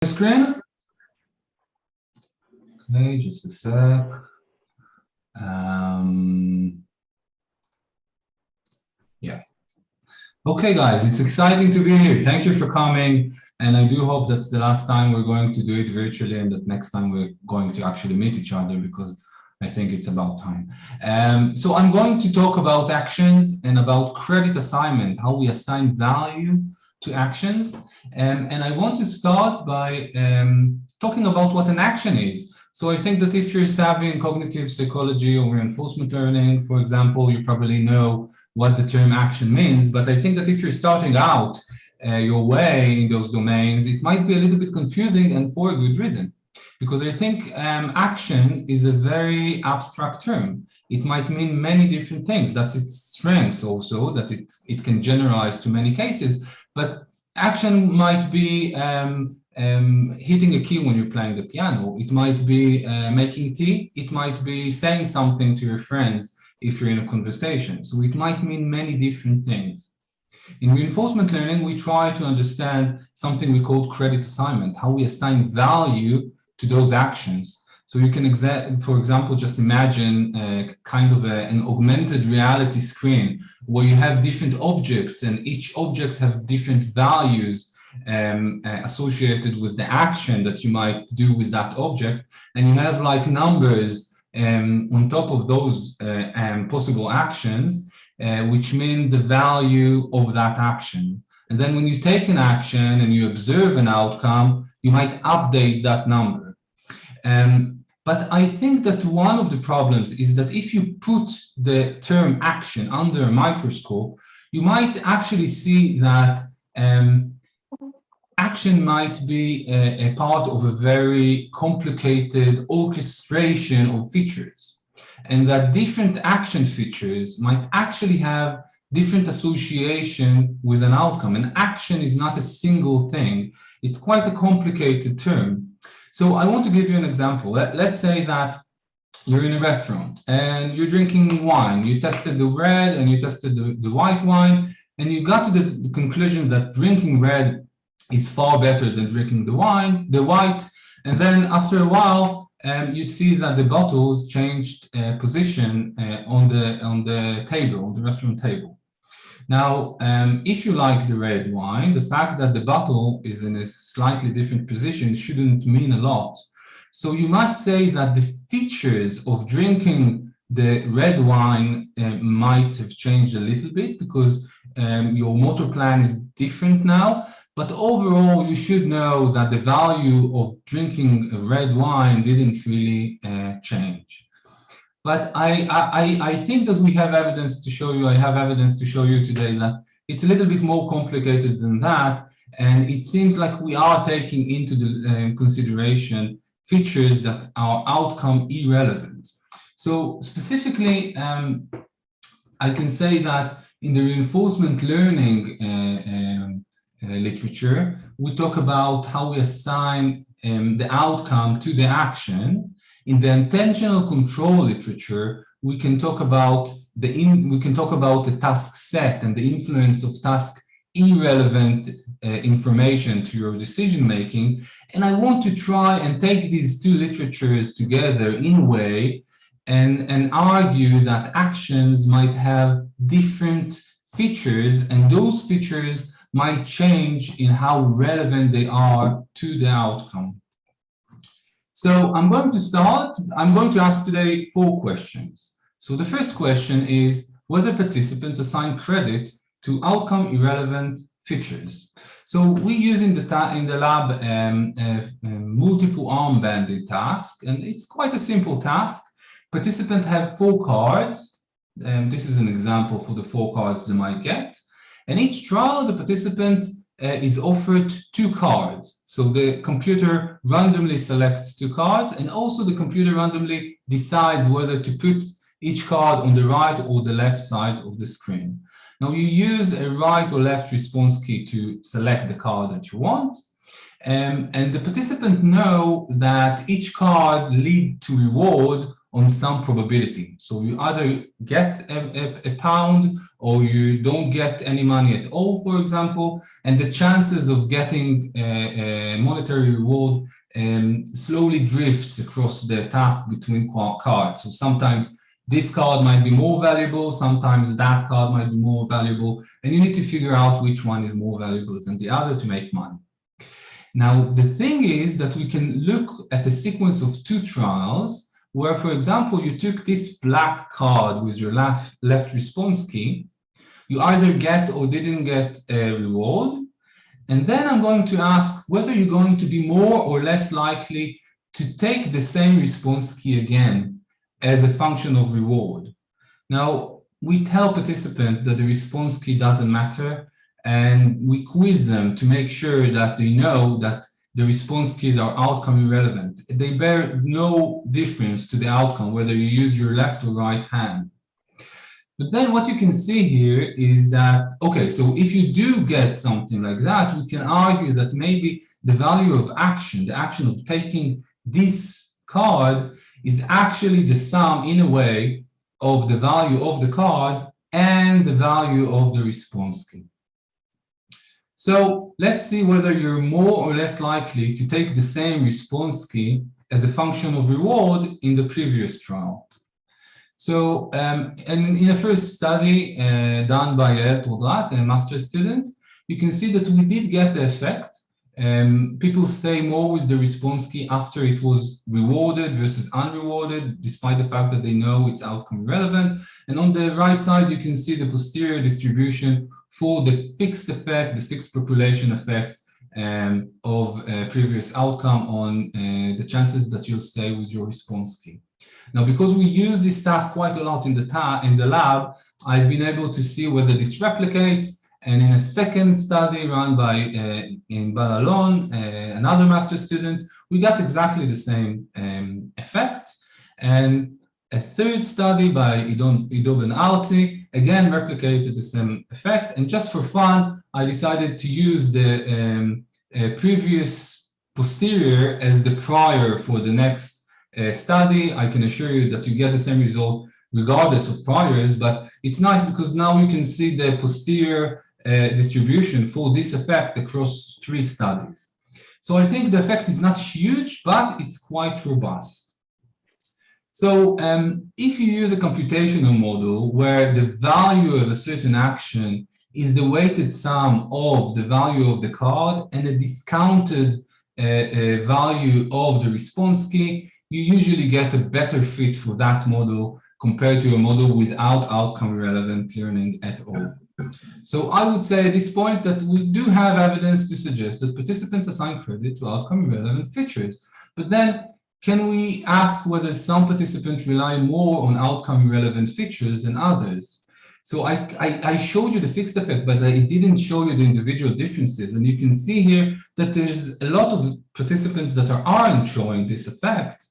Screen. Okay, just a sec. Yeah. Okay, guys, it's exciting to be here. Thank you for coming. And I do hope that's the last time we're going to do it virtually and that next time we're going to actually meet each other, because I think it's about time. So I'm going to talk about actions and about credit assignment, how we assign value to actions. And I want to start by talking about what an action is. So I think that if you're savvy in cognitive psychology or reinforcement learning, for example, you probably know what the term action means. But I think that if you're starting out your way in those domains, it might be a little bit confusing, and for a good reason. Because I think action is a very abstract term. It might mean many different things. That's its strengths also, that it can generalize to many cases. But action might be hitting a key when you're playing the piano. It might be making tea. It might be saying something to your friends if you're in a conversation. So it might mean many different things. In reinforcement learning, we try to understand something we call credit assignment, how we assign value to those actions. So you can, for example, just imagine kind of an augmented reality screen where you have different objects and each object have different values associated with the action that you might do with that object. And you have like numbers on top of those possible actions, which mean the value of that action. And then when you take an action and you observe an outcome, you might update that number. But I think that one of the problems is that if you put the term action under a microscope, you might actually see that action might be a part of a very complicated orchestration of features, and that different action features might actually have different association with an outcome. And action is not a single thing. It's quite a complicated term. So I want to give you an example. Let's say that you're in a restaurant and you're drinking wine. You tested the red and you tested the white wine, and you got to the conclusion that drinking red is far better than drinking the white. And then after a while, you see that the bottles changed position on the table, on the restaurant table. Now, if you like the red wine, the fact that the bottle is in a slightly different position shouldn't mean a lot. So you might say that the features of drinking the red wine might have changed a little bit because your motor plan is different now. But overall, you should know that the value of drinking a red wine didn't really change. But I think that we have evidence to show you, I have evidence to show you today that it's a little bit more complicated than that. And it seems like we are taking into the consideration features that are outcome irrelevant. So specifically, I can say that in the reinforcement learning literature, we talk about how we assign the outcome to the action. In the intentional control literature, we can talk about the task set and the influence of task irrelevant information to your decision making. And I want to try and take these two literatures together in a way and argue that actions might have different features, and those features might change in how relevant they are to the outcome. So I'm going to ask today 4 questions. So the first question is whether participants assign credit to outcome irrelevant features. So we use in the lab multiple arm banded task, and it's quite a simple task. Participants have 4 cards. This is an example for the 4 cards they might get. And each trial, the participant is offered 2 cards. So the computer randomly selects 2 cards, and also the computer randomly decides whether to put each card on the right or the left side of the screen. Now you use a right or left response key to select the card that you want. And the participant know that each card leads to reward on some probability. So you either get a pound or you don't get any money at all, for example, and the chances of getting a monetary reward slowly drifts across the task between cards. So sometimes this card might be more valuable, sometimes that card might be more valuable, and you need to figure out which one is more valuable than the other to make money. Now, the thing is that we can look at a sequence of two trials where, for example, you took this black card with your left response key, you either get or didn't get a reward, and then I'm going to ask whether you're going to be more or less likely to take the same response key again as a function of reward. Now, we tell participants that the response key doesn't matter, and we quiz them to make sure that they know that the response keys are outcome irrelevant. They bear no difference to the outcome, whether you use your left or right hand. But then what you can see here is that, okay, so if you do get something like that, we can argue that maybe the value of action, the action of taking this card, is actually the sum, in a way, of the value of the card and the value of the response key. So let's see whether you're more or less likely to take the same response key as a function of reward in the previous trial. So and in the first study done by Hertz, a master's student, you can see that we did get the effect. People stay more with the response key after it was rewarded versus unrewarded, despite the fact that they know it's outcome relevant. And on the right side, you can see the posterior distribution for the fixed effect, the fixed population effect of previous outcome on the chances that you'll stay with your response key. Now, because we use this task quite a lot in the lab, I've been able to see whether this replicates. And in a second study run by in Balalon, another master's student, we got exactly the same effect. And a third study by Ido Ben Arzi, again replicated the same effect. And just for fun, I decided to use the previous posterior as the prior for the next study. I can assure you that you get the same result regardless of priors, but it's nice because now you can see the posterior distribution for this effect across 3 studies. So I think the effect is not huge, but it's quite robust. So if you use a computational model where the value of a certain action is the weighted sum of the value of the card and a discounted value of the response key, you usually get a better fit for that model compared to a model without outcome relevant learning at all. So I would say at this point that we do have evidence to suggest that participants assign credit to outcome relevant features. But then can we ask whether some participants rely more on outcome relevant features than others? So I showed you the fixed effect, but I didn't show you the individual differences. And you can see here that there's a lot of participants that aren't showing this effect.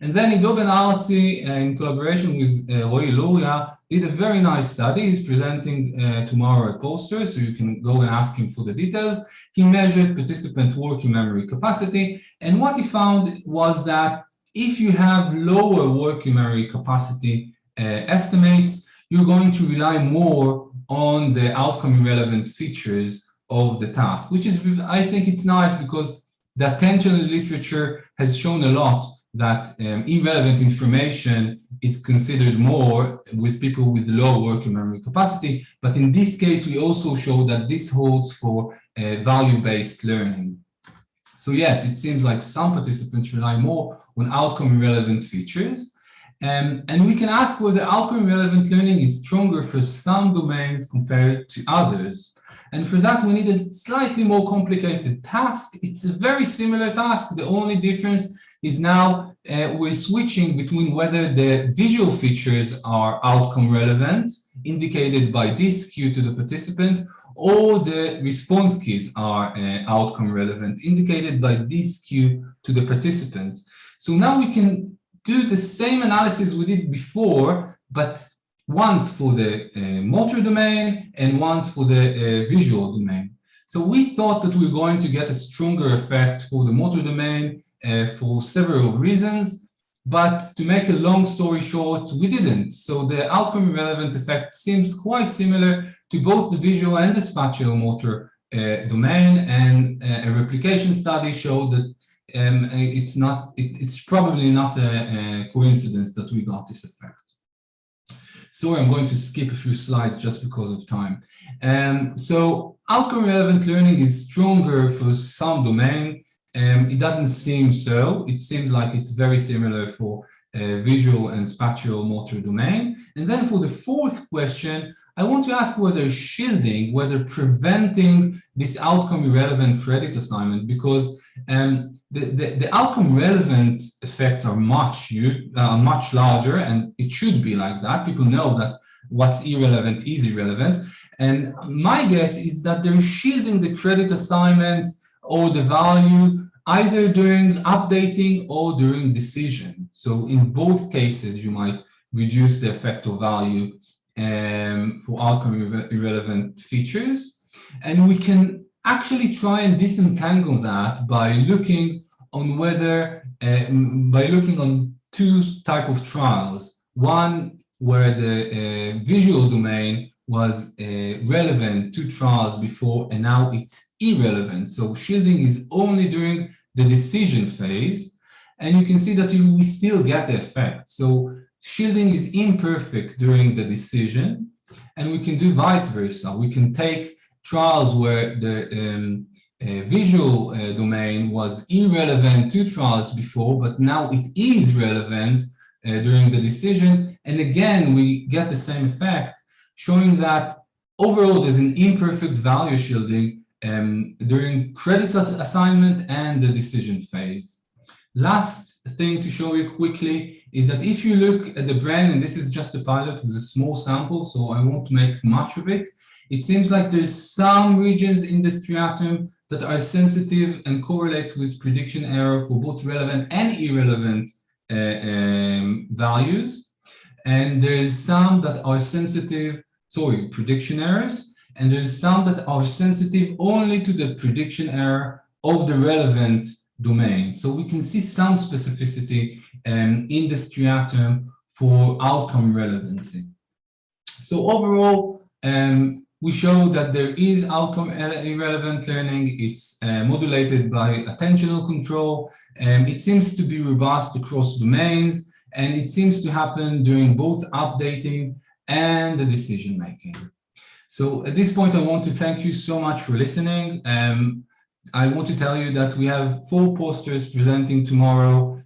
And then Ido Ben Arzi, in collaboration with Roy Luria, did a very nice study. He's presenting tomorrow a poster, so you can go and ask him for the details. He measured participant working memory capacity, and what he found was that if you have lower working memory capacity estimates, you're going to rely more on the outcome relevant features of the task, which is, I think it's nice because the attention literature has shown a lot that irrelevant information is considered more with people with low working memory capacity. But in this case, we also show that this holds for value-based learning. So yes, it seems like some participants rely more on outcome-relevant features. And we can ask whether outcome-relevant learning is stronger for some domains compared to others. And for that, we need a slightly more complicated task. It's a very similar task. The only difference is now we're switching between whether the visual features are outcome relevant, indicated by this cue to the participant, or the response keys are outcome relevant, indicated by this cue to the participant. So now we can do the same analysis we did before, but once for the motor domain and once for the visual domain. So we thought that we're going to get a stronger effect for the motor domain for several reasons. But to make a long story short, we didn't. So the outcome irrelevant effect seems quite similar to both the visual and the spatial motor domain, and a replication study showed that it's probably not a coincidence that we got this effect. Sorry, I'm going to skip a few slides just because of time. So outcome relevant learning is stronger for some domain. It doesn't seem so. It seems like it's very similar for visual and spatial motor domain. And then for the fourth question, I want to ask whether shielding, whether preventing this outcome irrelevant credit assignment, because the outcome relevant effects are much larger, and it should be like that. People know that what's irrelevant is irrelevant. And my guess is that they're shielding the credit assignments or the value either during updating or during decision. So in both cases, you might reduce the effect of value for outcome irrelevant features. And we can actually try and disentangle that by looking on whether, by looking on two types of trials. One where the visual domain was relevant to trials before, and now it's irrelevant. So shielding is only during the decision phase, and you can see that we still get the effect. So shielding is imperfect during the decision, and we can do vice versa. We can take trials where the visual domain was irrelevant to trials before, but now it is relevant during the decision, and again we get the same effect, showing that overall there's an imperfect value shielding during credit assignment and the decision phase. Last thing to show you quickly is that if you look at the brain, and this is just a pilot with a small sample, so I won't make much of it, it seems like there's some regions in the striatum that are sensitive and correlate with prediction error for both relevant and irrelevant values. And there's some that are sensitive, prediction errors, and there's some that are sensitive only to the prediction error of the relevant domain. So we can see some specificity in the striatum for outcome relevancy. So overall, we show that there is outcome irrelevant learning. It's modulated by attentional control. It seems to be robust across domains, and it seems to happen during both updating and the decision making. So at this point, I want to thank you so much for listening. I want to tell you that we have 4 posters presenting tomorrow.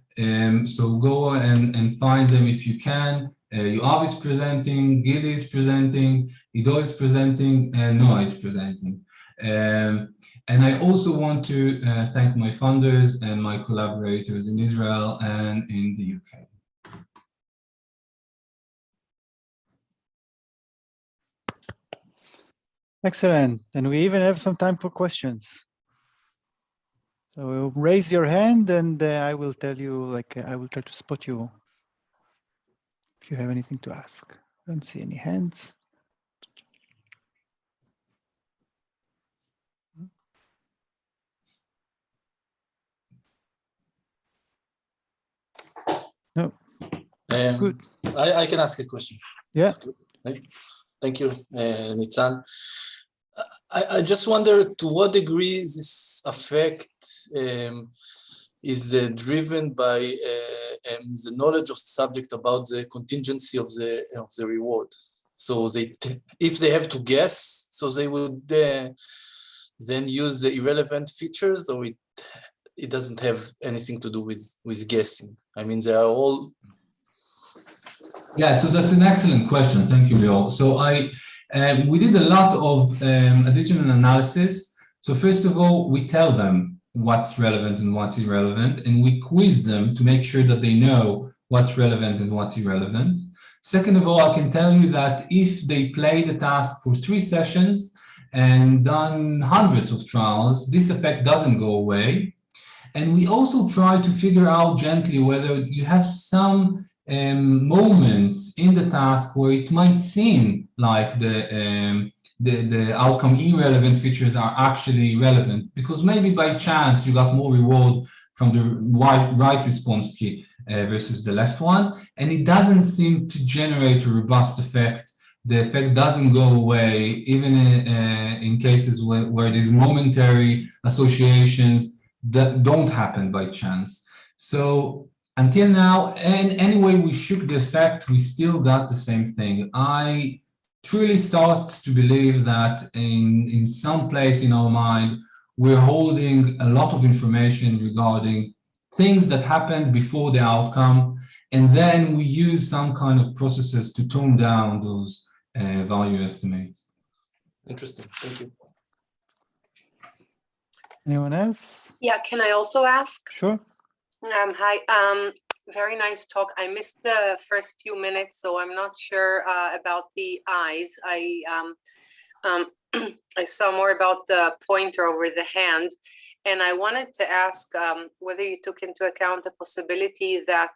So go and find them if you can. Yoav is presenting, Gili is presenting, Ido is presenting, and Noah is presenting. And I also want to thank my funders and my collaborators in Israel and in the UK. Excellent. And we even have some time for questions. So raise your hand and I will tell you, I will try to spot you if you have anything to ask. I don't see any hands. No. Good. I can ask a question. Yeah. Thank you, Nitzan. I just wonder to what degree this effect is driven by the knowledge of the subject about the contingency of the reward. So if they have to guess, so they would then use the irrelevant features, or it doesn't have anything to do with guessing. I mean, they are all. Yeah, so that's an excellent question. Thank you, Leo. So we did a lot of additional analysis. So first of all, we tell them what's relevant and what's irrelevant, and we quiz them to make sure that they know what's relevant and what's irrelevant. Second of all, I can tell you that if they play the task for 3 sessions and done hundreds of trials, this effect doesn't go away. And we also try to figure out gently whether you have some moments in the task where it might seem like the outcome irrelevant features are actually relevant, because maybe by chance you got more reward from the right response key versus the left one, and it doesn't seem to generate a robust effect. The effect doesn't go away, even in cases where these momentary associations that don't happen by chance. So until now, and anyway, we shook the effect, we still got the same thing. I truly start to believe that in some place in our mind, we're holding a lot of information regarding things that happened before the outcome, and then we use some kind of processes to tone down those value estimates. Interesting. Thank you. Anyone else? Yeah, can I also ask? Sure. Hi, very nice talk. I missed the first few minutes, so I'm not sure about the eyes. I saw more about the pointer over the hand, and I wanted to ask whether you took into account the possibility that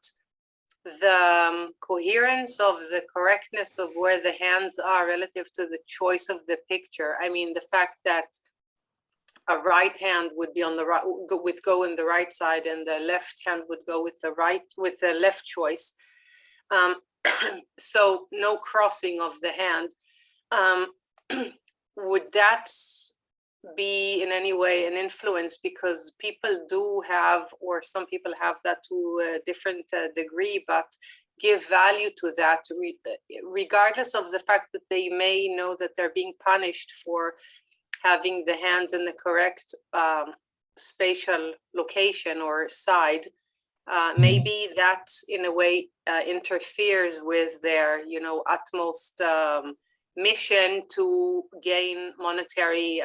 the coherence of the correctness of where the hands are relative to the choice of the picture. I mean, the fact that a right hand would be on the right, would go in the right side, and the left hand would go with the left choice. So no crossing of the hand. Would that be in any way an influence? Because people do have, or some people have that to a different degree, but give value to that, regardless of the fact that they may know that they're being punished for having the hands in the correct spatial location or side. Maybe that in a way interferes with their, utmost mission to gain monetary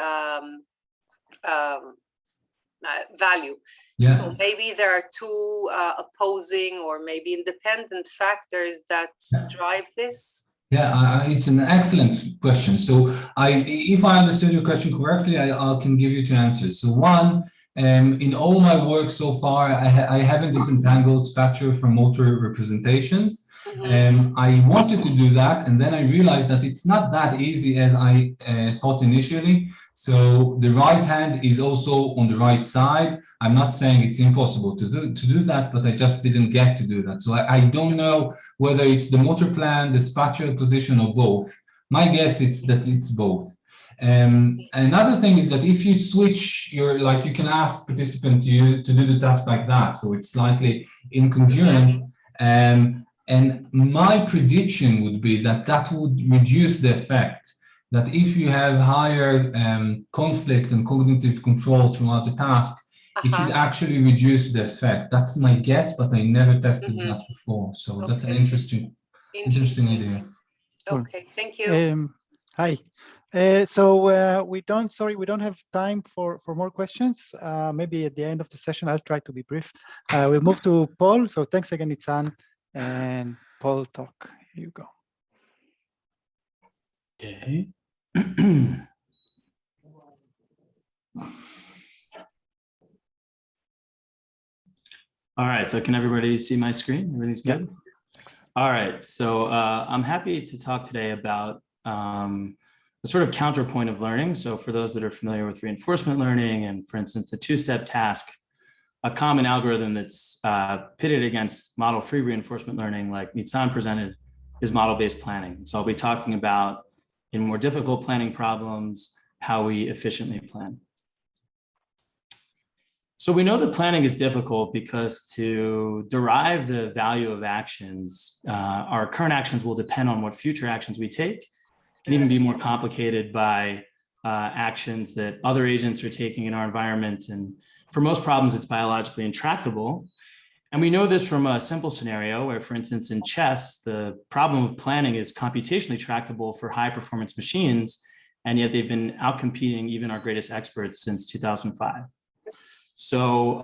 value. Yeah. So maybe there are two opposing or maybe independent factors that drive this. Yeah, it's an excellent question. So if I understood your question correctly, I can give you two answers. So one, in all my work so far, I haven't disentangled spatial from motor representations. I wanted to do that, and then I realized that it's not that easy as I thought initially. So the right hand is also on the right side. I'm not saying it's impossible to do that, but I just didn't get to do that. So I don't know whether it's the motor plan, the spatial position, or both. My guess is that it's both. Another thing is that if you switch you can ask participant to do the task like that, so it's slightly incongruent. And my prediction would be that would reduce the effect. That if you have higher conflict and cognitive controls throughout the task, it should actually reduce the effect. That's my guess, but I never tested that before. So that's an interesting idea. Okay, thank you. Hi. So we don't have time for more questions. Maybe at the end of the session, I'll try to be brief. We'll move to Paul. So thanks again, Nitzan, and Paul talk. Here you go. Okay. All right, so can everybody see my screen? Everything's good? All right, so I'm happy to talk today about the sort of counterpoint of learning. So for those that are familiar with reinforcement learning and, for instance, the two-step task, a common algorithm that's pitted against model-free reinforcement learning like Nitzan presented is model-based planning. So I'll be talking about, in more difficult planning problems, how we efficiently plan. So we know that planning is difficult because to derive the value of actions, our current actions will depend on what future actions we take. It can even be more complicated by actions that other agents are taking in our environment. And for most problems, it's biologically intractable. And we know this from a simple scenario where, for instance, in chess, the problem of planning is computationally tractable for high performance machines, and yet they've been outcompeting even our greatest experts since 2005. So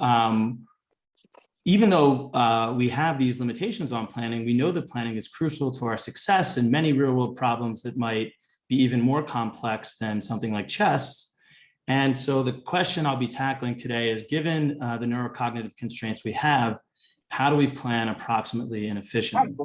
even though we have these limitations on planning, we know that planning is crucial to our success in many real world problems that might be even more complex than something like chess. And so the question I'll be tackling today is, given the neurocognitive constraints we have, how do we plan approximately and efficiently?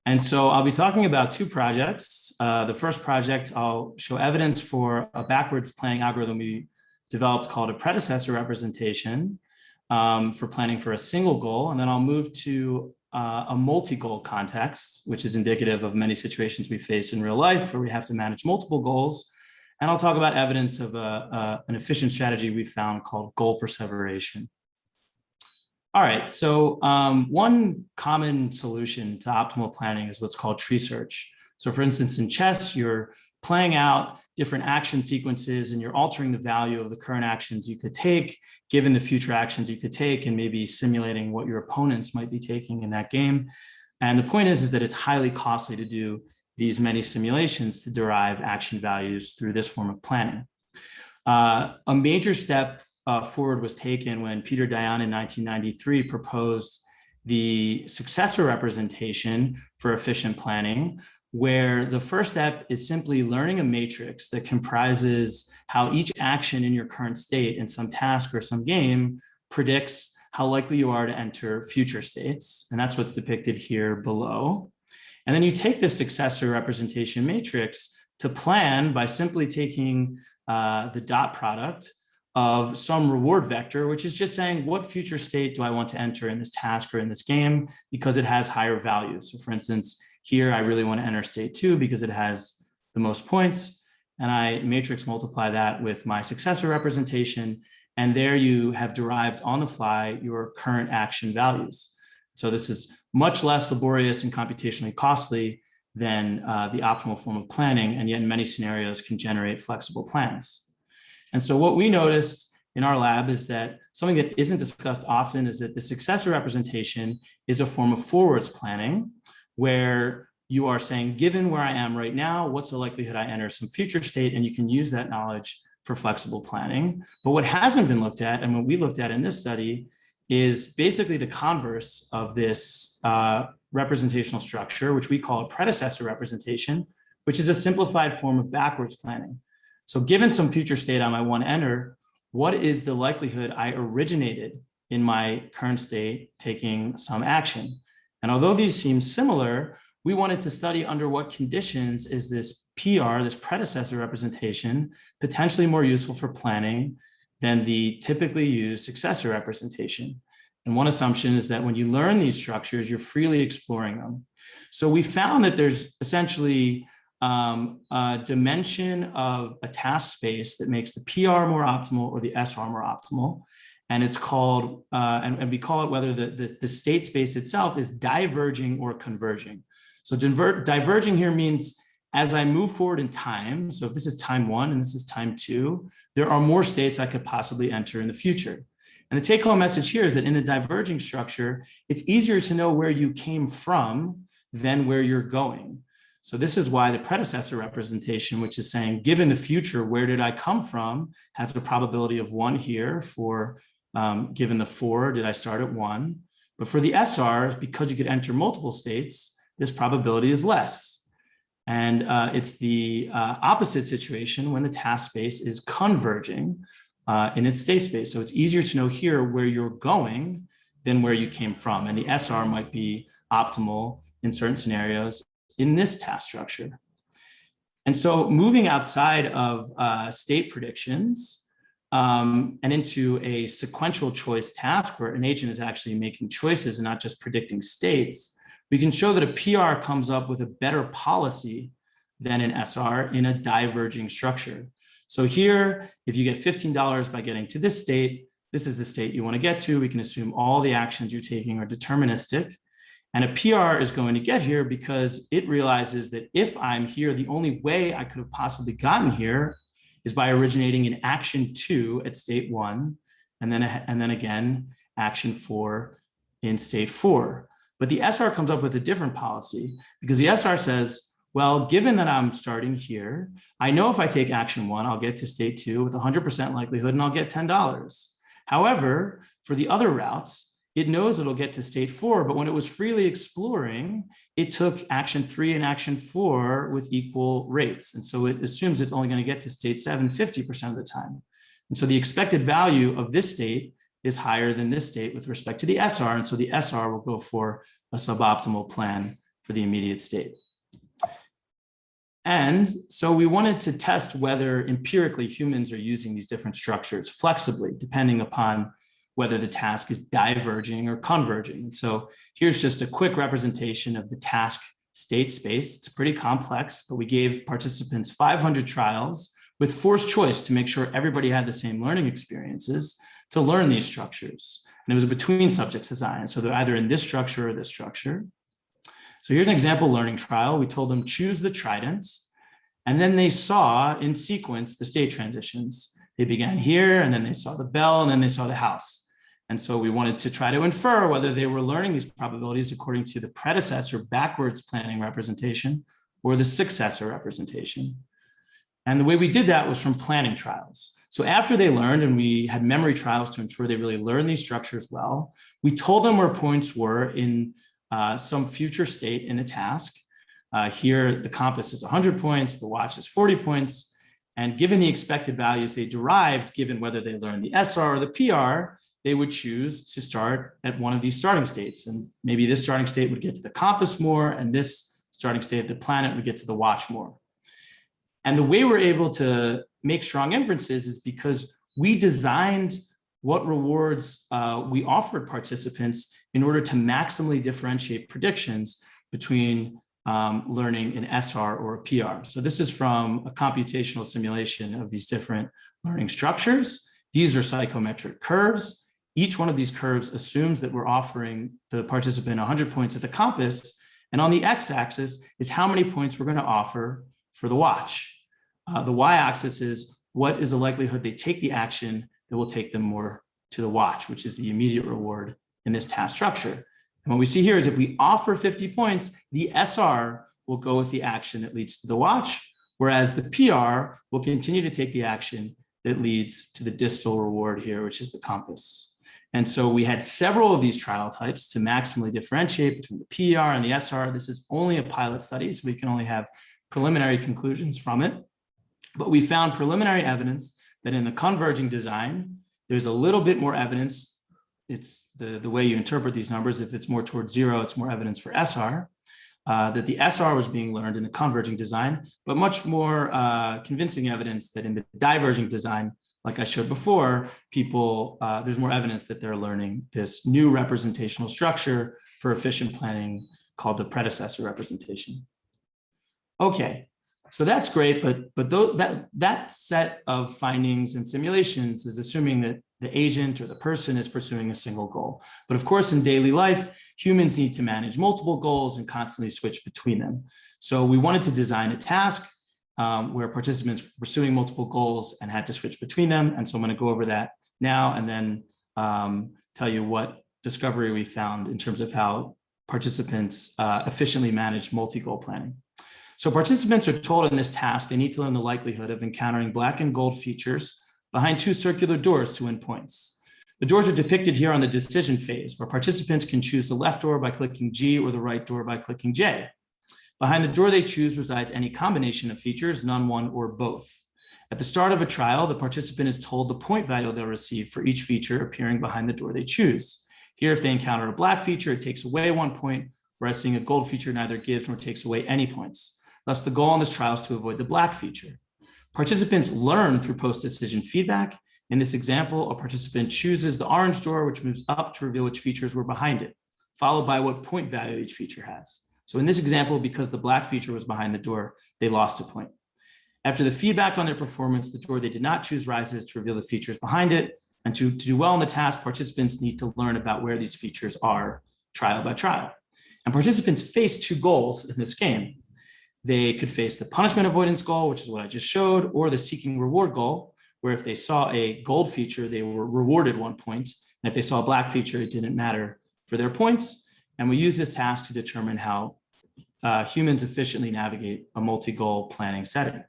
And so I'll be talking about two projects. The first project, I'll show evidence for a backwards planning algorithm we developed called a predecessor representation for planning for a single goal. And then I'll move to a multi-goal context, which is indicative of many situations we face in real life where we have to manage multiple goals. And I'll talk about evidence of an efficient strategy we found called goal perseveration. All right, so one common solution to optimal planning is what's called tree search. So for instance, in chess, you're playing out different action sequences and you're altering the value of the current actions you could take, given the future actions you could take, and maybe simulating what your opponents might be taking in that game. And the point is that it's highly costly to do these many simulations to derive action values through this form of planning. A major step forward was taken when Peter Dayan in 1993 proposed the successor representation for efficient planning, where the first step is simply learning a matrix that comprises how each action in your current state in some task or some game predicts how likely you are to enter future states. And that's what's depicted here below. And then you take this successor representation matrix to plan by simply taking the dot product of some reward vector, which is just saying what future state do I want to enter in this task or in this game because it has higher values. So for instance, here I really want to enter state 2 because it has the most points, and I matrix multiply that with my successor representation, and there you have derived on the fly your current action values. So this is much less laborious and computationally costly than the optimal form of planning, and yet in many scenarios can generate flexible plans. And so what we noticed in our lab is that something that isn't discussed often is that the successor representation is a form of forwards planning, where you are saying, given where I am right now, what's the likelihood I enter some future state? And you can use that knowledge for flexible planning. But what hasn't been looked at, and what we looked at in this study, is basically the converse of this representational structure, which we call a predecessor representation, which is a simplified form of backwards planning. So given some future state I might want to enter, what is the likelihood I originated in my current state taking some action? And although these seem similar, we wanted to study under what conditions is this PR, this predecessor representation, potentially more useful for planning than the typically used successor representation. And one assumption is that when you learn these structures, you're freely exploring them. So we found that there's essentially a dimension of a task space that makes the PR more optimal or the SR more optimal. And it's called, and we call it whether the state space itself is diverging or converging. So diverging here means as I move forward in time, so if this is time 1 and this is time 2, there are more states I could possibly enter in the future. And the take-home message here is that in a diverging structure, it's easier to know where you came from than where you're going. So this is why the predecessor representation, which is saying, given the future, where did I come from, has a probability of 1 here for given the 4, did I start at 1? But for the SR, because you could enter multiple states, this probability is less. And it's the opposite situation when the task space is converging in its state space. So it's easier to know here where you're going than where you came from. And the SR might be optimal in certain scenarios in this task structure. And so moving outside of state predictions and into a sequential choice task where an agent is actually making choices and not just predicting states, we can show that a PR comes up with a better policy than an SR in a diverging structure. So here, if you get $15 by getting to this state, this is the state you want to get to. We can assume all the actions you're taking are deterministic. And a PR is going to get here because it realizes that if I'm here, the only way I could have possibly gotten here is by originating in action 2 at state 1, and then again, action 4 in state 4. But the SR comes up with a different policy because the SR says, well, given that I'm starting here, I know if I take action 1, I'll get to state 2 with 100% likelihood and I'll get $10. However, for the other routes, it knows it'll get to state 4, but when it was freely exploring, it took action 3 and action 4 with equal rates. And so it assumes it's only going to get to state 7 50% of the time. And so the expected value of this state is higher than this state with respect to the SR. And so the SR will go for a suboptimal plan for the immediate state. And so we wanted to test whether empirically humans are using these different structures flexibly, depending upon whether the task is diverging or converging. And so here's just a quick representation of the task state space. It's pretty complex, but we gave participants 500 trials with forced choice to make sure everybody had the same learning experiences to learn these structures. And it was a between subjects design. So they're either in this structure or this structure. So here's an example learning trial. We told them choose the trident, and then they saw in sequence the state transitions. They began here, and then they saw the bell, and then they saw the house. And so we wanted to try to infer whether they were learning these probabilities according to the predecessor backwards planning representation or the successor representation. And the way we did that was from planning trials. So after they learned, and we had memory trials to ensure they really learned these structures well, we told them where points were in some future state in a task. Here, the compass is 100 points, the watch is 40 points. And given the expected values they derived, given whether they learned the SR or the PR, they would choose to start at one of these starting states. And maybe this starting state would get to the compass more, and this starting state of the planet would get to the watch more. And the way we're able to make strong inferences is because we designed what rewards we offered participants in order to maximally differentiate predictions between learning an SR or a PR. So this is from a computational simulation of these different learning structures. These are psychometric curves. Each one of these curves assumes that we're offering the participant 100 points at the compass. And on the x-axis is how many points we're going to offer for the watch. The y-axis is what is the likelihood they take the action that will take them more to the watch, which is the immediate reward in this task structure. And what we see here is if we offer 50 points, the SR will go with the action that leads to the watch, whereas the PR will continue to take the action that leads to the distal reward here, which is the compass. And so we had several of these trial types to maximally differentiate between the PR and the SR. This is only a pilot study, so we can only have preliminary conclusions from it. But we found preliminary evidence that in the converging design, there's a little bit more evidence. It's the way you interpret these numbers. If it's more towards 0, it's more evidence for SR, that the SR was being learned in the converging design, but much more convincing evidence that in the diverging design, like I showed before, there's more evidence that they're learning this new representational structure for efficient planning called the predecessor representation. Okay. So that's great, but that set of findings and simulations is assuming that the agent or the person is pursuing a single goal. But of course, in daily life, humans need to manage multiple goals and constantly switch between them. So we wanted to design a task where participants were pursuing multiple goals and had to switch between them. And so I'm going to go over that now and then tell you what discovery we found in terms of how participants efficiently manage multi-goal planning. So participants are told in this task they need to learn the likelihood of encountering black and gold features behind 2 circular doors to win points. The doors are depicted here on the decision phase, where participants can choose the left door by clicking G or the right door by clicking J. Behind the door they choose resides any combination of features, none, one, or both. At the start of a trial, the participant is told the point value they'll receive for each feature appearing behind the door they choose. Here, if they encounter a black feature, it takes away 1 point, whereas seeing a gold feature neither gives nor takes away any points. Thus, the goal in this trial is to avoid the black feature. Participants learn through post-decision feedback. In this example, a participant chooses the orange door, which moves up to reveal which features were behind it, followed by what point value each feature has. So in this example, because the black feature was behind the door, they lost a point. After the feedback on their performance, the door they did not choose rises to reveal the features behind it. And to do well in the task, participants need to learn about where these features are trial by trial. And participants face 2 goals in this game. They could face the punishment avoidance goal, which is what I just showed, or the seeking reward goal, where if they saw a gold feature, they were rewarded 1 point. And if they saw a black feature, it didn't matter for their points. And we use this task to determine how humans efficiently navigate a multi-goal planning setting.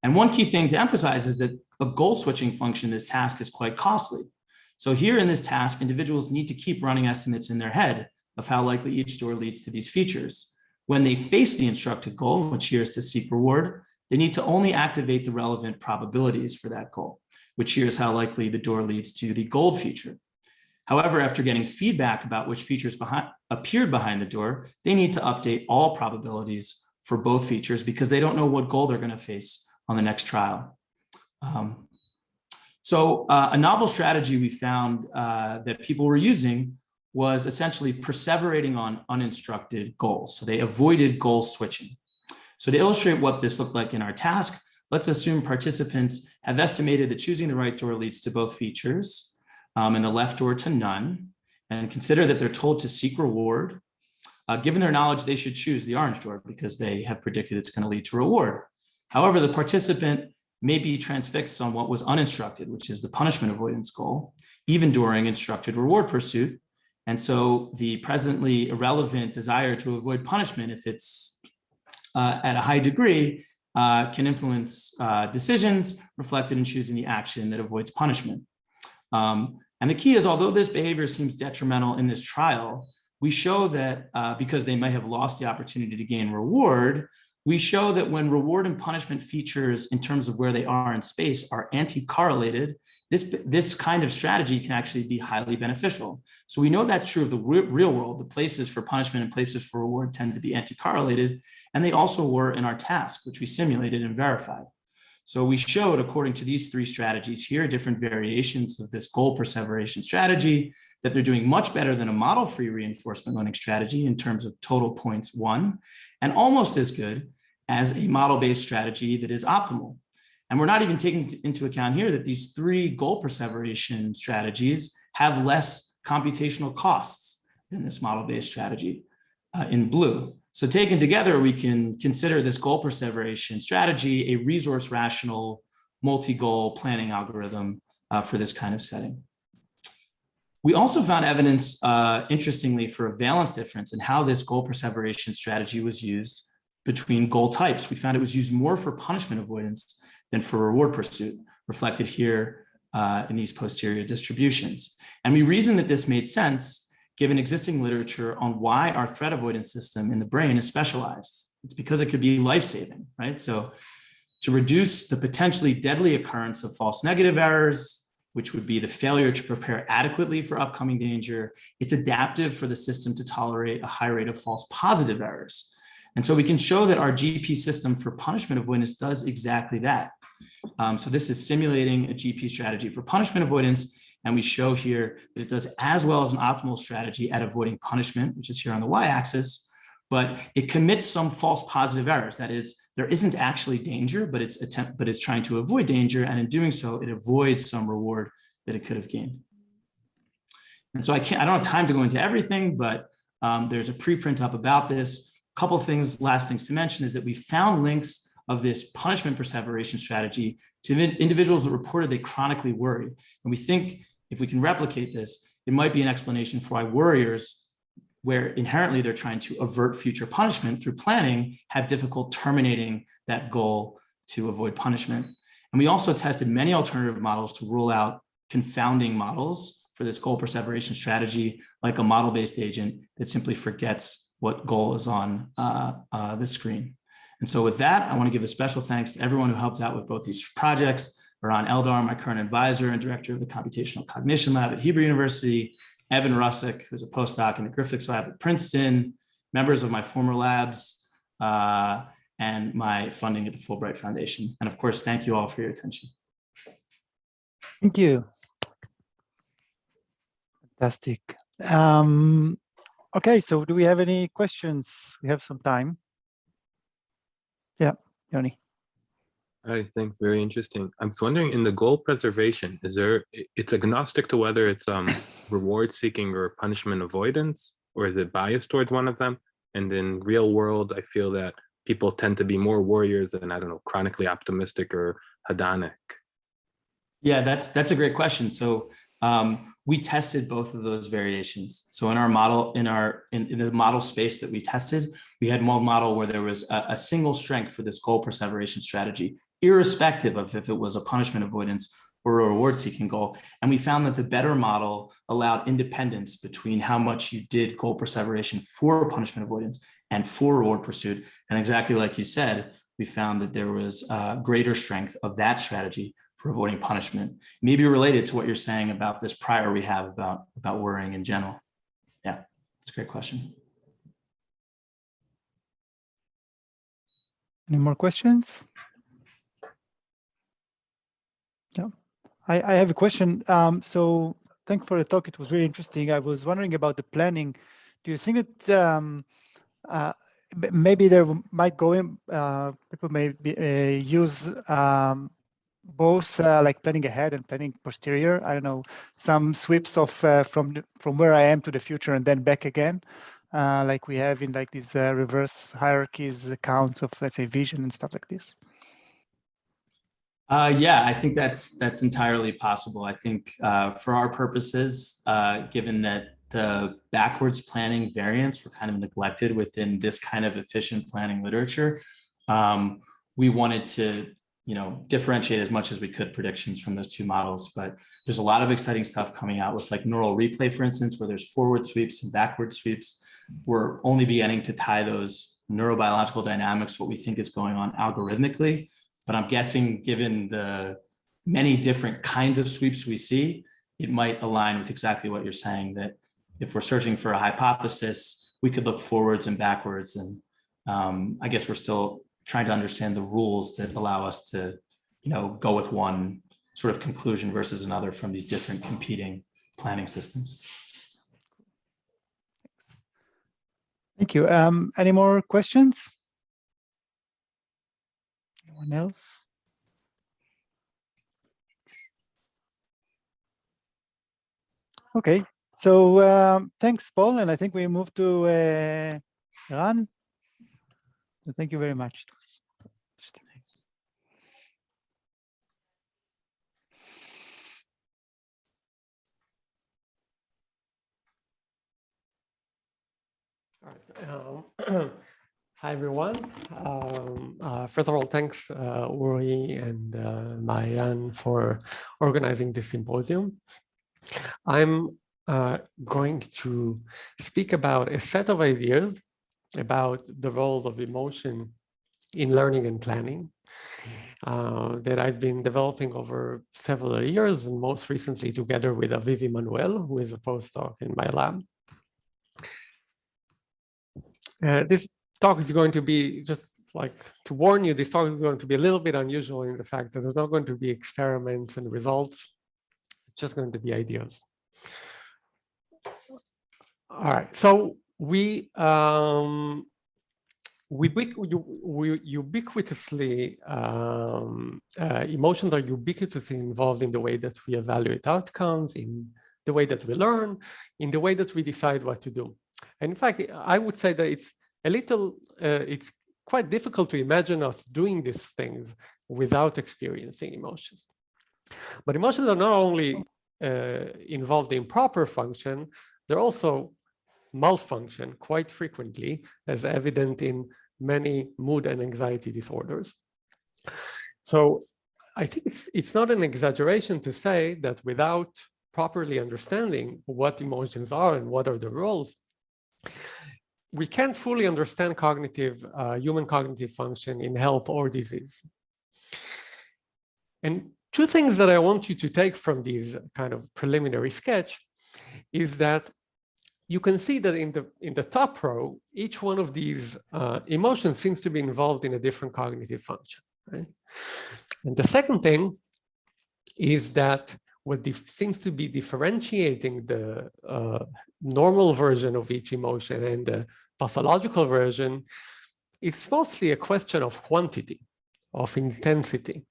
And one key thing to emphasize is that a goal switching function in this task is quite costly. So here in this task, individuals need to keep running estimates in their head of how likely each door leads to these features. When they face the instructed goal, which here is to seek reward, they need to only activate the relevant probabilities for that goal, which here is how likely the door leads to the gold feature. However, after getting feedback about which features appeared behind the door, they need to update all probabilities for both features because they don't know what goal they're going to face on the next trial. So a novel strategy we found that people were using was essentially perseverating on uninstructed goals. So they avoided goal switching. So to illustrate what this looked like in our task, let's assume participants have estimated that choosing the right door leads to both features and the left door to none, and consider that they're told to seek reward. Given their knowledge, they should choose the orange door because they have predicted it's going to lead to reward. However, the participant may be transfixed on what was uninstructed, which is the punishment avoidance goal, even during instructed reward pursuit. And so the presently irrelevant desire to avoid punishment, if it's at a high degree, can influence decisions reflected in choosing the action that avoids punishment. And the key is, although this behavior seems detrimental in this trial, we show that because they may have lost the opportunity to gain reward, we show that when reward and punishment features in terms of where they are in space are anti-correlated, this kind of strategy can actually be highly beneficial. So we know that's true of the real world. The places for punishment and places for reward tend to be anti-correlated, and they also were in our task, which we simulated and verified. So we showed, according to these three strategies here, different variations of this goal perseveration strategy, that they're doing much better than a model-free reinforcement learning strategy in terms of total points won, and almost as good as a model-based strategy that is optimal. And we're not even taking into account here that these three goal perseveration strategies have less computational costs than this model-based strategy in blue. So taken together, we can consider this goal perseveration strategy a resource rational multi-goal planning algorithm for this kind of setting. We also found evidence, interestingly, for a valence difference in how this goal perseveration strategy was used between goal types. We found it was used more for punishment avoidance than for reward pursuit, reflected here in these posterior distributions. And we reasoned that this made sense given existing literature on why our threat avoidance system in the brain is specialized. It's because it could be life-saving, right? So to reduce the potentially deadly occurrence of false negative errors, which would be the failure to prepare adequately for upcoming danger, it's adaptive for the system to tolerate a high rate of false positive errors. And so we can show that our GP system for punishment avoidance does exactly that. So this is simulating a GP strategy for punishment avoidance. And we show here that it does as well as an optimal strategy at avoiding punishment, which is here on the y-axis, but it commits some false positive errors. That is, there isn't actually danger, but it's trying to avoid danger. And in doing so, it avoids some reward that it could have gained. And so I don't have time to go into everything, but there's a preprint up about this. A couple of things, last things to mention is that we found links of this punishment perseveration strategy to individuals that reported they chronically worry. And we think if we can replicate this, it might be an explanation for why worriers, where inherently they're trying to avert future punishment through planning, have difficult terminating that goal to avoid punishment. And we also tested many alternative models to rule out confounding models for this goal perseveration strategy, like a model-based agent that simply forgets what goal is on the screen. And so with that, I want to give a special thanks to everyone who helped out with both these projects. Ron Eldar, my current advisor and director of the Computational Cognition Lab at Hebrew University, Evan Russick, who's a postdoc in the Griffiths Lab at Princeton, members of my former labs, and my funding at the Fulbright Foundation. And of course, thank you all for your attention. Thank you. Fantastic. Okay, so do we have any questions? We have some time. Yeah, Yoni. Hi, thanks. Very interesting. I was wondering, in the goal preservation, it's agnostic to whether it's reward seeking or punishment avoidance, or is it biased towards one of them? And in real world, I feel that people tend to be more warriors than, I don't know, chronically optimistic or hedonic. Yeah, that's a great question. So we tested both of those variations. So in our model, in the model space that we tested, we had one model where there was a single strength for this goal perseveration strategy, irrespective of if it was a punishment avoidance or a reward seeking goal. And we found that the better model allowed independence between how much you did goal perseveration for punishment avoidance and for reward pursuit. And exactly like you said, we found that there was greater strength of that strategy for avoiding punishment, maybe related to what you're saying about this prior we have about worrying in general. Yeah, that's a great question. Any more questions? Yeah, I have a question. So thanks for the talk. It was really interesting. I was wondering about the planning. Do you think that maybe there might go in, people may use both like planning ahead and planning posterior? I don't know, some sweeps of from where I am to the future and then back again, like we have in like these reverse hierarchies, accounts of, let's say, vision and stuff like this. Yeah, I think that's entirely possible. I think for our purposes, given that the backwards planning variants were kind of neglected within this kind of efficient planning literature, we wanted to, differentiate as much as we could predictions from those two models. But there's a lot of exciting stuff coming out with like neural replay, for instance, where there's forward sweeps and backward sweeps. We're only beginning to tie those neurobiological dynamics, what we think is going on algorithmically. But I'm guessing, given the many different kinds of sweeps we see, it might align with exactly what you're saying, that if we're searching for a hypothesis, we could look forwards and backwards. And I guess we're still trying to understand the rules that allow us to, go with one sort of conclusion versus another from these different competing planning systems. Thank you. Any more questions? Anyone else? Okay, so thanks, Paul, and I think we move to Ran. So thank you very much. Thanks. All right. Hi, everyone. First of all, thanks, Uri and Maayan for organizing this symposium. I'm going to speak about a set of ideas about the roles of emotion in learning and planning that I've been developing over several years, and most recently together with Avivi Manuel, who is a postdoc in my lab. This talk is going to be, just like to warn you, this talk is going to be a little bit unusual in the fact that there's not going to be experiments and results. It's just going to be ideas. All right, so ubiquitously, emotions are ubiquitously involved in the way that we evaluate outcomes, in the way that we learn, in the way that we decide what to do. And in fact, I would say that it's quite difficult to imagine us doing these things without experiencing emotions. But emotions are not only involved in proper function, they're also malfunction quite frequently, as evident in many mood and anxiety disorders. So I think it's not an exaggeration to say that without properly understanding what emotions are and what are the roles, we can't fully understand human cognitive function in health or disease. And two things that I want you to take from this kind of preliminary sketch is that you can see that in the top row, each one of these emotions seems to be involved in a different cognitive function, right? And the second thing is that what seems to be differentiating the normal version of each emotion and the pathological version, it's mostly a question of quantity, of intensity.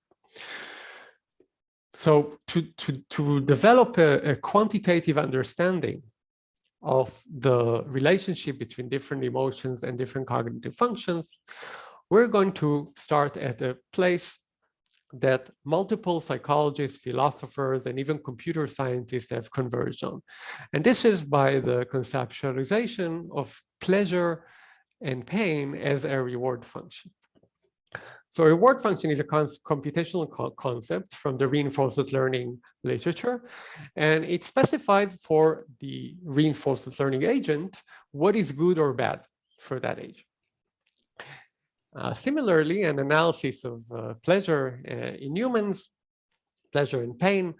So to develop a quantitative understanding of the relationship between different emotions and different cognitive functions, we're going to start at a place that multiple psychologists, philosophers, and even computer scientists have converged on. And this is by the conceptualization of pleasure and pain as a reward function. So a reward function is a computational concept from the reinforcement learning literature, and it's specified for the reinforcement learning agent what is good or bad for that agent. Similarly, an analysis of pleasure in humans, pleasure and pain,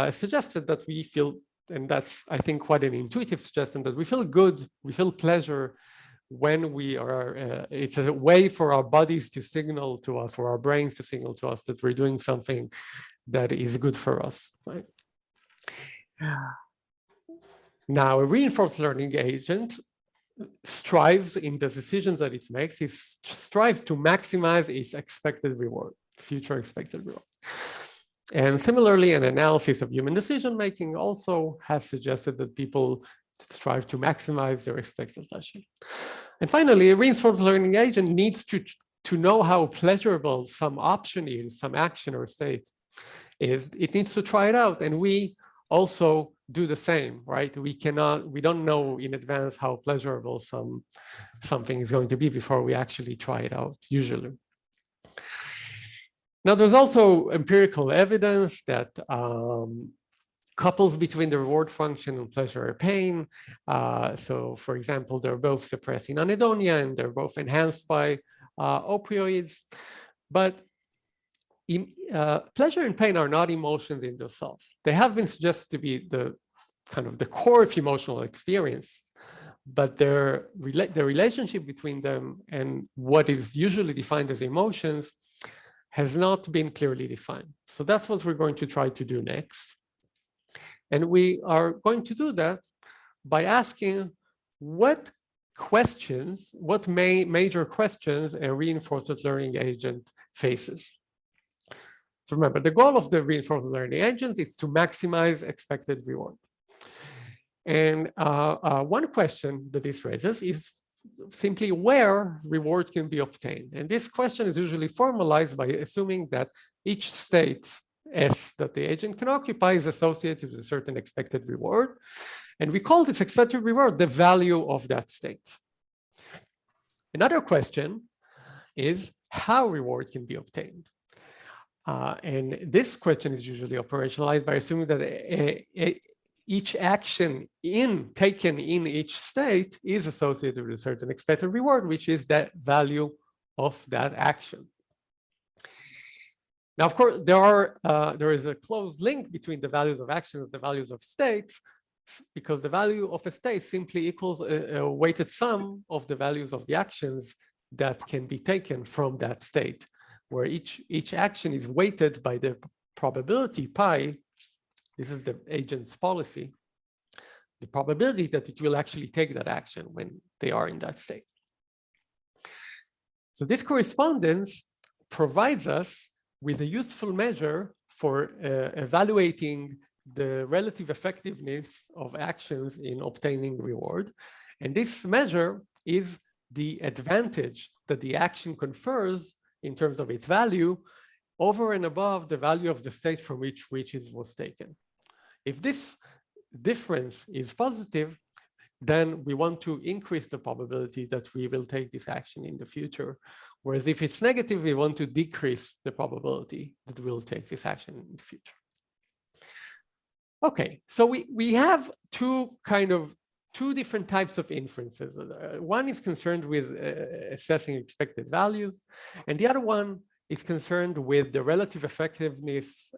suggested that we feel, and that's, I think, quite an intuitive suggestion, that we feel good, we feel pleasure when we are, it's a way for our bodies to signal to us, or our brains to signal to us that we're doing something that is good for us, right? Now, a reinforced learning agent strives in the decisions that it makes, it strives to maximize its expected reward, future expected reward. And similarly, an analysis of human decision-making also has suggested that people strive to maximize their expected pleasure. And finally, a reinforced learning agent needs to know how pleasurable some option is, some action or state is. It needs to try it out. And we also do the same, right? We don't know in advance how pleasurable something is going to be before we actually try it out, usually. Now, there's also empirical evidence that couples between the reward function and pleasure or pain. So, for example, they're both suppressing anhedonia and they're both enhanced by opioids. But pleasure and pain are not emotions in themselves. They have been suggested to be the kind of the core of emotional experience, but the relationship between them and what is usually defined as emotions has not been clearly defined. So that's what we're going to try to do next. And we are going to do that by asking what questions, what major questions a reinforced learning agent faces. So remember, the goal of the reinforced learning agent is to maximize expected reward. And one question that this raises is simply where reward can be obtained. And this question is usually formalized by assuming that each state S that the agent can occupy is associated with a certain expected reward. And we call this expected reward the value of that state. Another question is how reward can be obtained. And this question is usually operationalized by assuming that each action taken in each state is associated with a certain expected reward, which is that value of that action. Now, of course, there is a close link between the values of actions and the values of states, because the value of a state simply equals a weighted sum of the values of the actions that can be taken from that state, where each action is weighted by the probability pi. This is the agent's policy, the probability that it will actually take that action when they are in that state. So this correspondence provides us with a useful measure for evaluating the relative effectiveness of actions in obtaining reward. And this measure is the advantage that the action confers in terms of its value over and above the value of the state from which it was taken. If this difference is positive, then we want to increase the probability that we will take this action in the future. Whereas if it's negative, we want to decrease the probability that we'll take this action in the future. Okay, so we have two different types of inferences. One is concerned with assessing expected values, and the other one is concerned with the relative effectiveness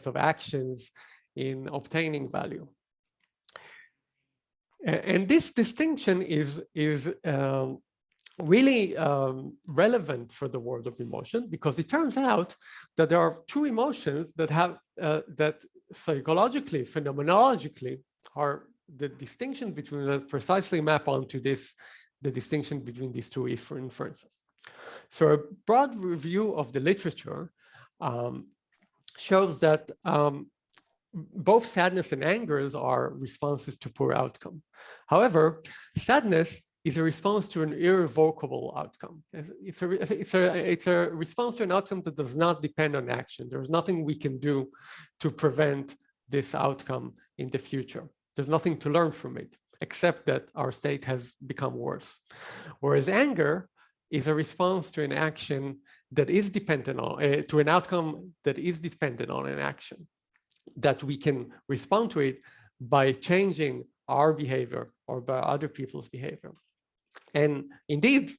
of actions in obtaining value. And this distinction is really relevant for the world of emotion, because it turns out that there are two emotions that have that psychologically, phenomenologically, are the distinction between them precisely map onto the distinction between these two inferences. So a broad review of the literature shows that both sadness and anger are responses to poor outcome. However, sadness is a response to an irrevocable outcome. It's a response to an outcome that does not depend on action. There's nothing we can do to prevent this outcome in the future. There's nothing to learn from it, except that our state has become worse. Whereas anger is a response to an action that is dependent on, to an outcome that is dependent on an action, that we can respond to it by changing our behavior or by other people's behavior. And indeed,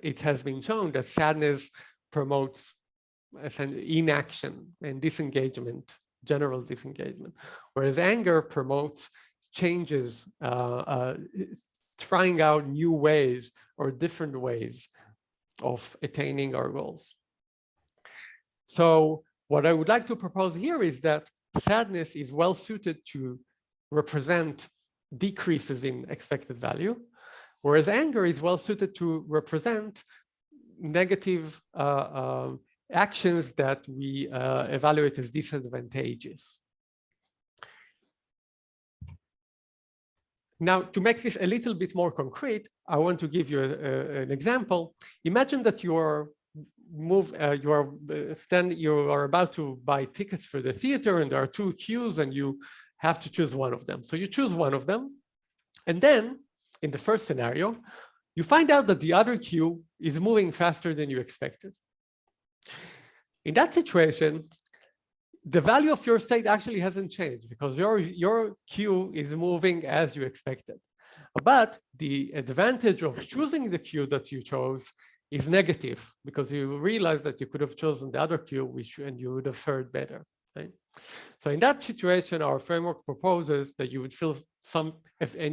it has been shown that sadness promotes inaction and disengagement, general disengagement, whereas anger promotes changes, trying out new ways or different ways of attaining our goals. So what I would like to propose here is that sadness is well suited to represent decreases in expected value, whereas anger is well suited to represent negative actions that we evaluate as disadvantageous. Now, to make this a little bit more concrete, I want to give you an example. Imagine that you are about to buy tickets for the theater, and there are two queues, and you have to choose one of them. So you choose one of them, and then in the first scenario, you find out that the other queue is moving faster than you expected. In that situation, the value of your state actually hasn't changed because your queue is moving as you expected. But the advantage of choosing the queue that you chose is negative because you realize that you could have chosen the other queue and you would have fared better. Right? So in that situation, our framework proposes that you would feel an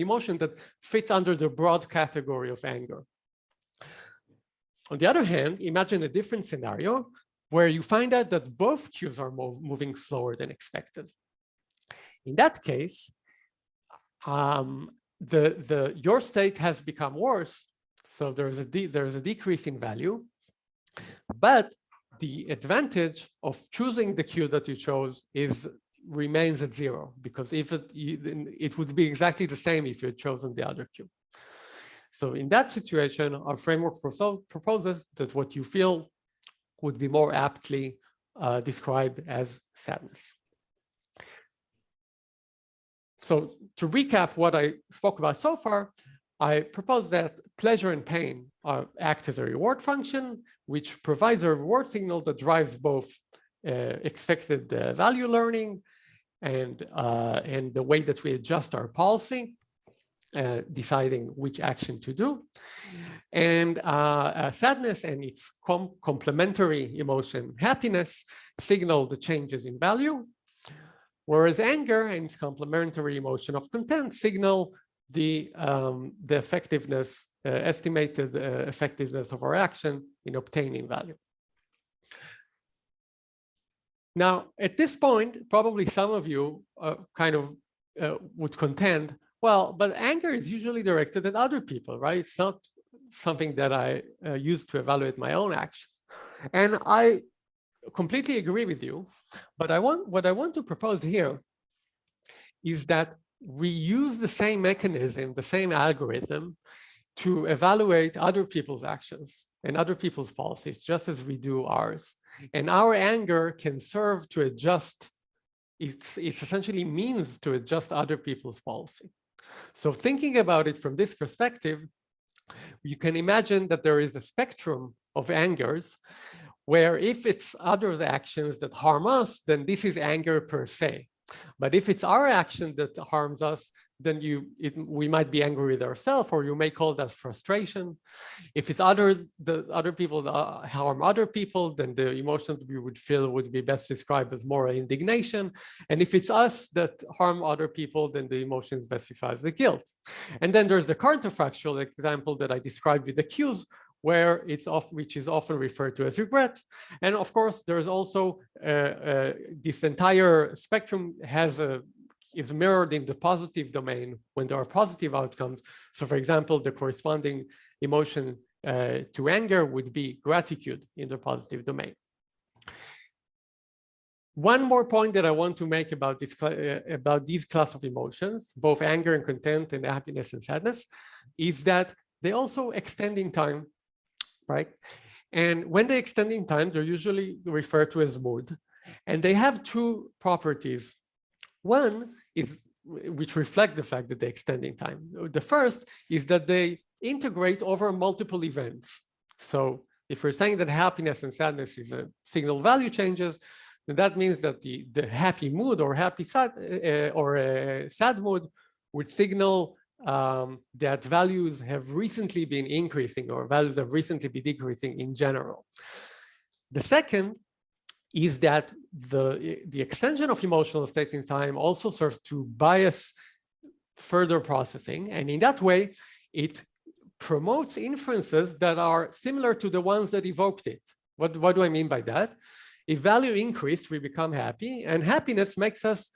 emotion that fits under the broad category of anger. On the other hand, imagine a different scenario where you find out that both queues are moving slower than expected. In that case, your state has become worse, so there's a decrease in value, but the advantage of choosing the queue that you chose remains at 0, because it would be exactly the same if you had chosen the other queue. So in that situation, our framework proposes that what you feel would be more aptly described as sadness. So to recap what I spoke about so far, I propose that pleasure and pain act as a reward function, which provides a reward signal that drives both expected value learning and the way that we adjust our policy, deciding which action to do. And sadness and its complementary emotion, happiness, signal the changes in value, whereas anger and its complementary emotion of content signal the effectiveness, estimated effectiveness of our action in obtaining value. Now, at this point, probably some of you would contend, well, but anger is usually directed at other people, right? It's not something that I use to evaluate my own actions. And I completely agree with you, but what I want to propose here is that we use the same mechanism, the same algorithm to evaluate other people's actions and other people's policies, just as we do ours. And our anger can serve to adjust, it's essentially means to adjust other people's policy. So thinking about it from this perspective, you can imagine that there is a spectrum of angers where if it's other actions that harm us, then this is anger per se. But if it's our action that harms us, then we might be angry with ourselves, or you may call that frustration. If it's the other people that harm other people, then the emotions we would feel would be best described as moral indignation. And if it's us that harm other people, then the emotions specifies the guilt. And then there's the counterfactual example that I described with the cues, which is often referred to as regret. And of course, there's also this entire spectrum is mirrored in the positive domain when there are positive outcomes. So for example, the corresponding emotion to anger would be gratitude in the positive domain. One more point that I want to make about these class of emotions, both anger and content and happiness and sadness, is that they also extend in time, right? And when they extend in time, they're usually referred to as mood. And they have two properties. One is, which reflect the fact that they extend in time. The first is that they integrate over multiple events. So if we're saying that happiness and sadness is a signal value changes, then that means that the happy mood or sad mood would signal that values have recently been increasing or values have recently been decreasing in general. The second is that the extension of emotional states in time also serves to bias further processing. And in that way, it promotes inferences that are similar to the ones that evoked it. What do I mean by that? If value increased, we become happy, and happiness makes us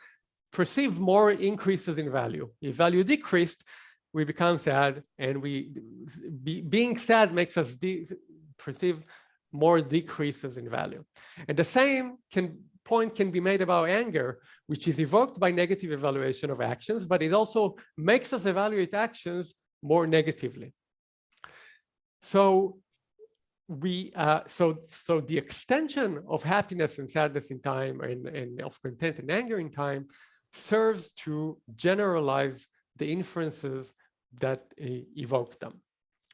perceive more increases in value. If value decreased, we become sad, and being sad makes us perceive more decreases in value. And the same point can be made about anger, which is evoked by negative evaluation of actions, but it also makes us evaluate actions more negatively. So so the extension of happiness and sadness in time, and of content and anger in time, serves to generalize the inferences that evoke them.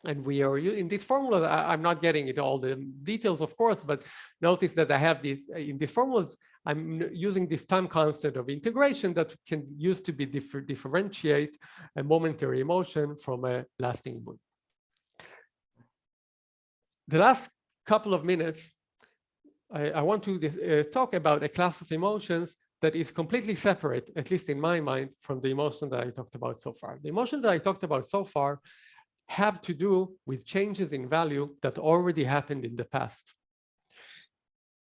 And we are in this formula. I'm not getting into all the details, of course, but notice that I have these in these formulas. I'm using this time constant of integration that can use to be differentiate a momentary emotion from a lasting mood. The last couple of minutes, I want to talk about a class of emotions that is completely separate, at least in my mind, from the emotion that I talked about so far. The emotion that I talked about so far have to do with changes in value that already happened in the past.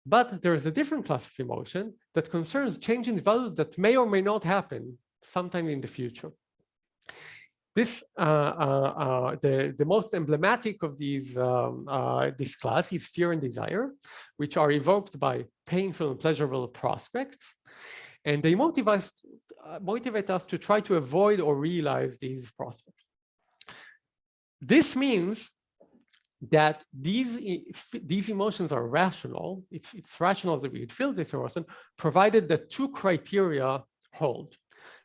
But there is a different class of emotion that concerns changes in value that may or may not happen sometime in the future. This the most emblematic of these this class is fear and desire, which are evoked by painful and pleasurable prospects, and they motivate us to try to avoid or realize these prospects. This means that these emotions are rational. It's rational that we would feel this emotion, provided that two criteria hold.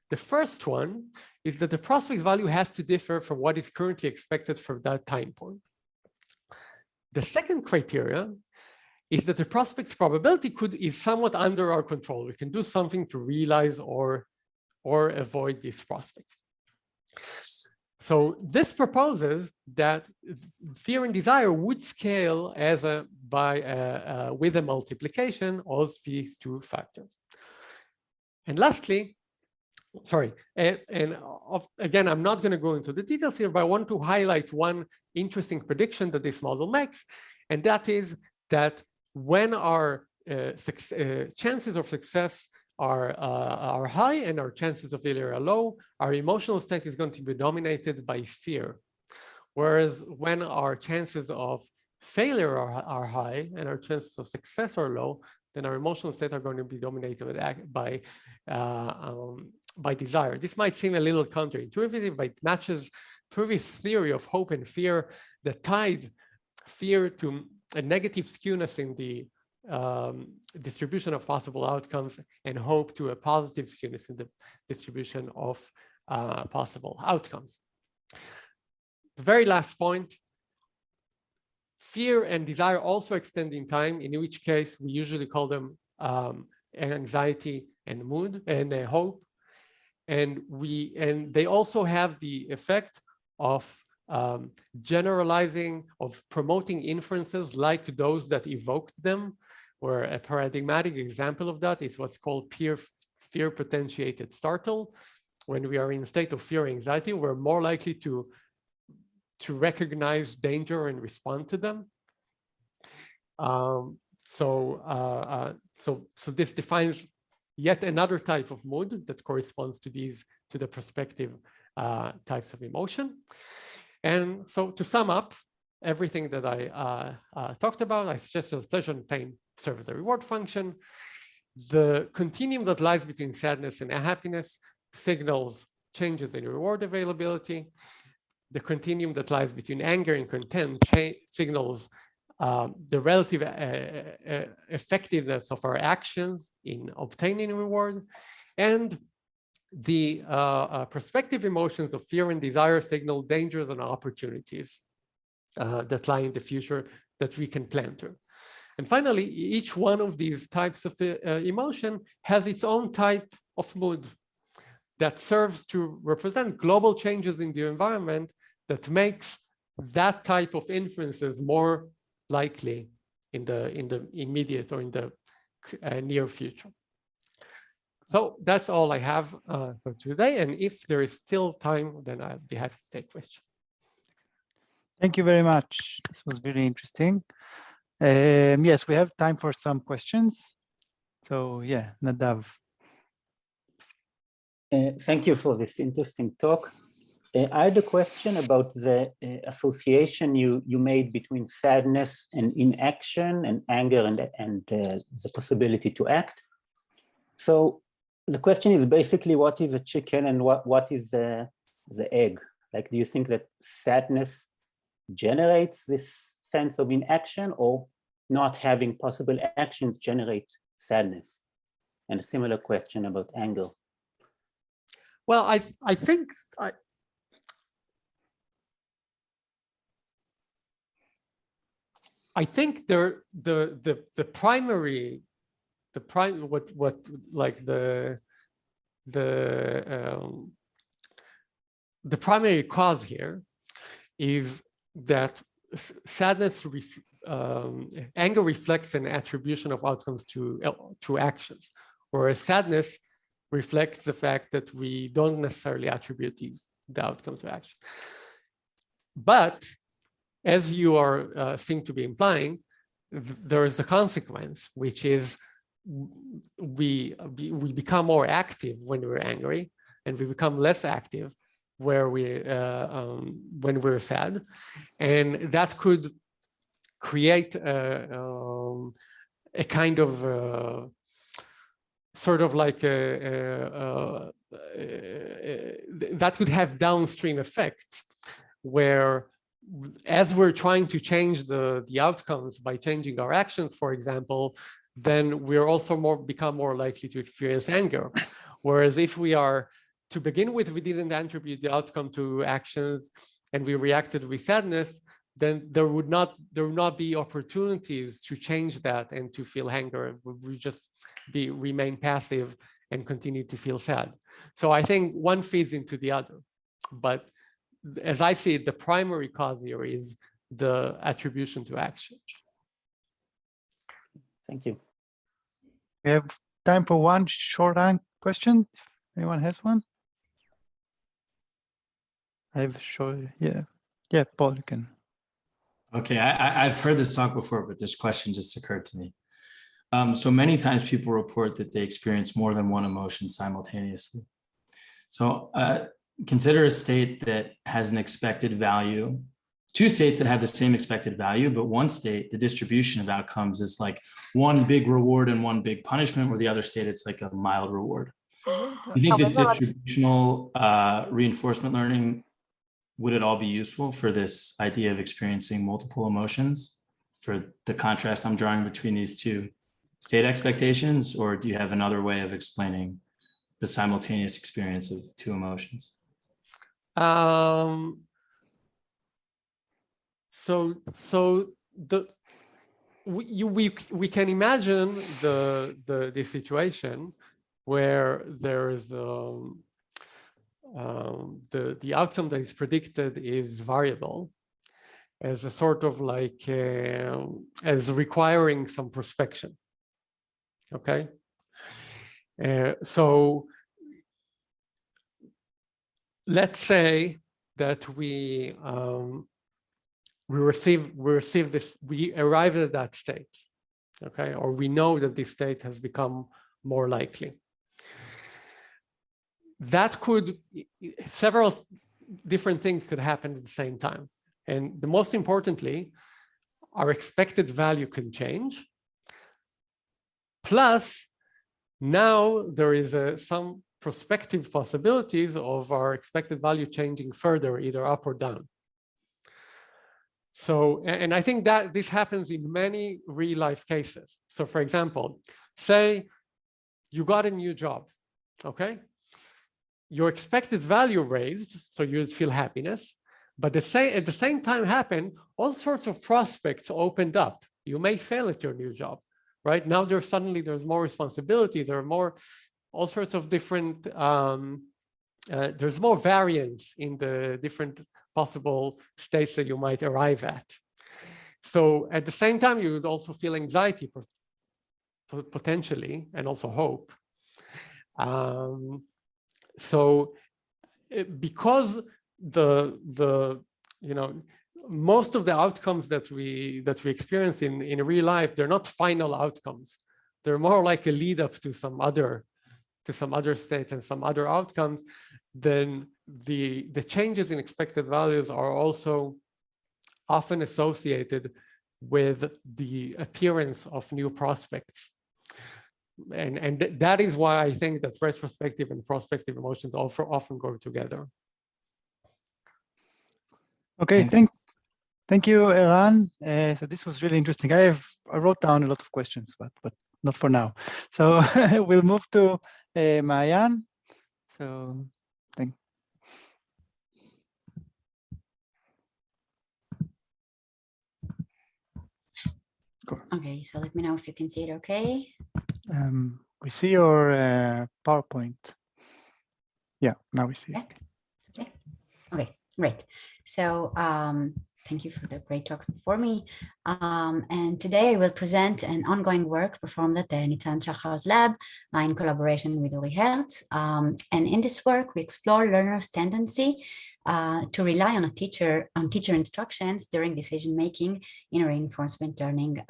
The first one is that the prospect value has to differ from what is currently expected for that time point. The second criteria is that the prospect's probability is somewhat under our control. We can do something to realize or avoid this prospect. So this proposes that fear and desire would scale with a multiplication of these two factors. And lastly, again, I'm not going to go into the details here, but I want to highlight one interesting prediction that this model makes, and that is that when our chances of success are high and our chances of failure are low, our emotional state is going to be dominated by fear. Whereas when our chances of failure are high and our chances of success are low, then our emotional state are going to be dominated by desire. This might seem a little counterintuitive, but it matches previous theory of hope and fear that tied fear to a negative skewness in the distribution of possible outcomes and hope to a positive skewness in the distribution of possible outcomes. The very last point, fear and desire also extend in time, in which case we usually call them anxiety and mood and hope. And they also have the effect of generalizing, of promoting inferences like those that evoked them, where a paradigmatic example of that is what's called fear potentiated startle. When we are in a state of fear or anxiety, we're more likely to recognize danger and respond to them. So this defines yet another type of mood that corresponds to the prospective types of emotion. And so to sum up everything that I talked about, I suggest that pleasure and pain serve as a reward function. The continuum that lies between sadness and happiness signals changes in reward availability. The continuum that lies between anger and content signals the relative effectiveness of our actions in obtaining reward. And the prospective emotions of fear and desire signal dangers and opportunities that lie in the future that we can plan to. And finally, each one of these types of emotion has its own type of mood that serves to represent global changes in the environment that makes that type of inferences more likely in the immediate or in the near future. So that's all I have for today. And if there is still time, then I'll be happy to take questions. Thank you very much. This was really interesting. Yes, we have time for some questions. So yeah, Nadav. Thank you for this interesting talk. I had a question about the association you made between sadness and inaction, and anger and the possibility to act. So the question is basically, what is a chicken and what is the egg? Like, do you think that sadness generates this sense of inaction, or not having possible actions generate sadness? And a similar question about anger. Well, I think the primary cause here is that sadness, anger reflects an attribution of outcomes to actions, whereas sadness reflects the fact that we don't necessarily attribute the outcomes to action. But as you seem to be implying, there is the consequence, which is we become more active when we're angry, and we become less active when we're sad, and that could create a kind of sort of like that could have downstream effects, where as we're trying to change the outcomes by changing our actions, for example, then we're also become more likely to experience anger. Whereas if we are, to begin with, we didn't attribute the outcome to actions and we reacted with sadness, then there would not be opportunities to change that and to feel anger. We just remain passive and continue to feel sad. So I think one feeds into the other. But as I see it, the primary cause here is the attribution to action. Thank you. We have time for one short question. If anyone has one? I've shown, yeah, Paul, you can. Okay, I've heard this talk before, but this question just occurred to me. So many times people report that they experience more than one emotion simultaneously. So consider a state that has an expected value, two states that have the same expected value, but one state, the distribution of outcomes is like one big reward and one big punishment, where the other state, it's like a mild reward. You think that distributional reinforcement learning, would it all be useful for this idea of experiencing multiple emotions, for the contrast I'm drawing between these two state expectations, or do you have another way of explaining the simultaneous experience of two emotions? We can imagine the situation where there's the outcome that is predicted is variable, as a sort of like as requiring some prospection. Okay, so let's say that we arrive at that state, okay, or we know that this state has become more likely. That could, several different things could happen at the same time. And the most importantly, our expected value can change. Plus, now there is some prospective possibilities of our expected value changing further, either up or down. So, and I think that this happens in many real life cases. So for example, say you got a new job, okay? Your expected value raised, so you'd feel happiness, but at the same time happened, all sorts of prospects opened up. You may fail at your new job, right? Now there's more responsibility, there are more, all sorts of different, there's more variance in the different possible states that you might arrive at. So at the same time, you would also feel anxiety potentially, and also hope. So because most of the outcomes that we experience in real life, they're not final outcomes. They're more like a lead up to some other states and some other outcomes. Then the changes in expected values are also often associated with the appearance of new prospects. And that is why I think that retrospective and prospective emotions often go together. Okay, thank you, Eran. So this was really interesting. I wrote down a lot of questions, but not for now. So we'll move to Maayan. So Okay, so let me know if you can see it okay. We see your PowerPoint. Yeah, now we see it. Okay. Okay, great. So thank you for the great talks before me. And today I will present an ongoing work performed at the Nitzan Shahar's lab in collaboration with Hertz. And in this work, we explore learners' tendency to rely on teacher instructions during decision-making in a reinforcement learning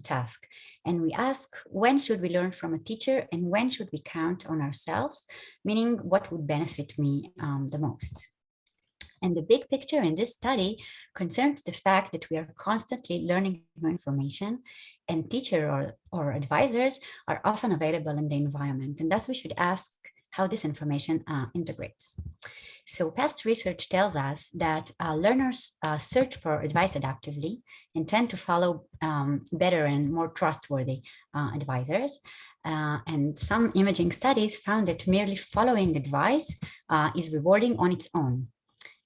task. And we ask, when should we learn from a teacher and when should we count on ourselves? Meaning, what would benefit me the most? And the big picture in this study concerns the fact that we are constantly learning new information, and teachers or advisors are often available in the environment. And thus we should ask how this information integrates. So past research tells us that learners search for advice adaptively and tend to follow better and more trustworthy advisors. And some imaging studies found that merely following advice is rewarding on its own.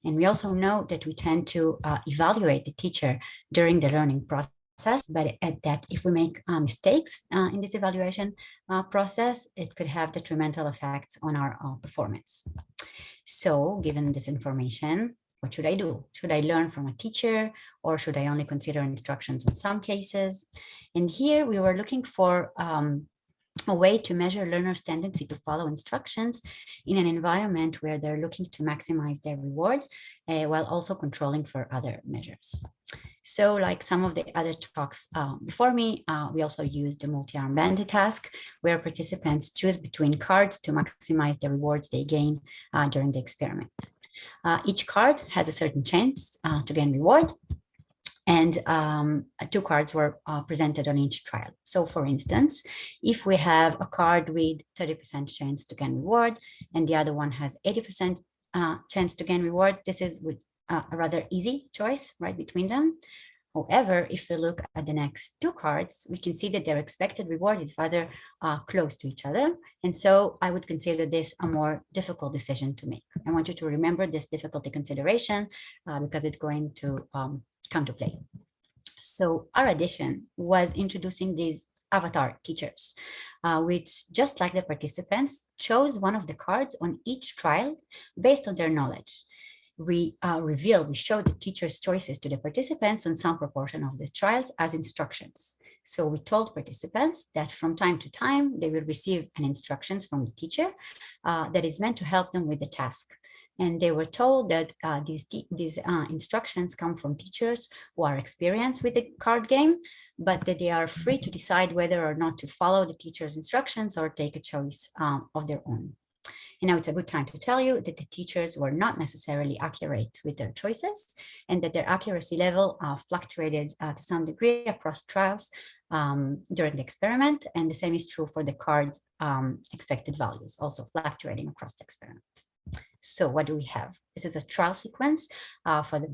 And we also know that we tend to evaluate the teacher during the learning process, but that if we make mistakes in this evaluation process, it could have detrimental effects on our performance. So given this information, what should I do? Should I learn from a teacher, or should I only consider instructions in some cases? And here we were looking for a way to measure learners' tendency to follow instructions in an environment where they're looking to maximize their reward while also controlling for other measures. So like some of the other talks before me, we also used the multi-arm bandit task, where participants choose between cards to maximize the rewards they gain during the experiment. Each card has a certain chance to gain reward, and 2 cards were presented on each trial. So for instance, if we have a card with 30% chance to gain reward and the other one has 80% chance to gain reward, this is a rather easy choice right between them. However, if we look at the next 2 cards, we can see that their expected reward is rather close to each other. And so I would consider this a more difficult decision to make. I want you to remember this difficulty consideration because it's going to come to play. So our addition was introducing these avatar teachers, which, just like the participants, chose one of the cards on each trial based on their knowledge. We showed the teacher's choices to the participants on some proportion of the trials as instructions. So we told participants that from time to time, they will receive an instructions from the teacher that is meant to help them with the task. And they were told that these instructions come from teachers who are experienced with the card game, but that they are free to decide whether or not to follow the teacher's instructions or take a choice of their own. And now it's a good time to tell you that the teachers were not necessarily accurate with their choices, and that their accuracy level fluctuated to some degree across trials during the experiment. And the same is true for the card's expected values, also fluctuating across the experiment. So what do we have? This is a trial sequence for the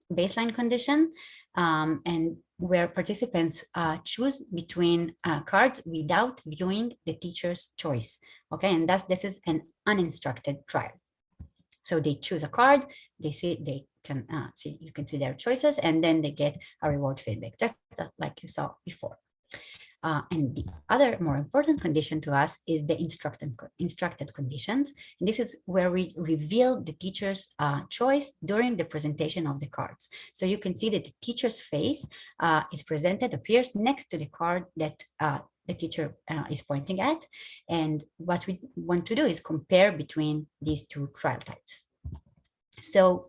baseline condition, and where participants choose between cards without viewing the teacher's choice. Okay, and thus this is an uninstructed trial. So they choose a card, you can see their choices, and then they get a reward feedback, just like you saw before. And the other more important condition to us is the instructed conditions. And this is where we reveal the teacher's choice during the presentation of the cards. So you can see that the teacher's face appears next to the card that the teacher is pointing at. And what we want to do is compare between these 2 trial types. So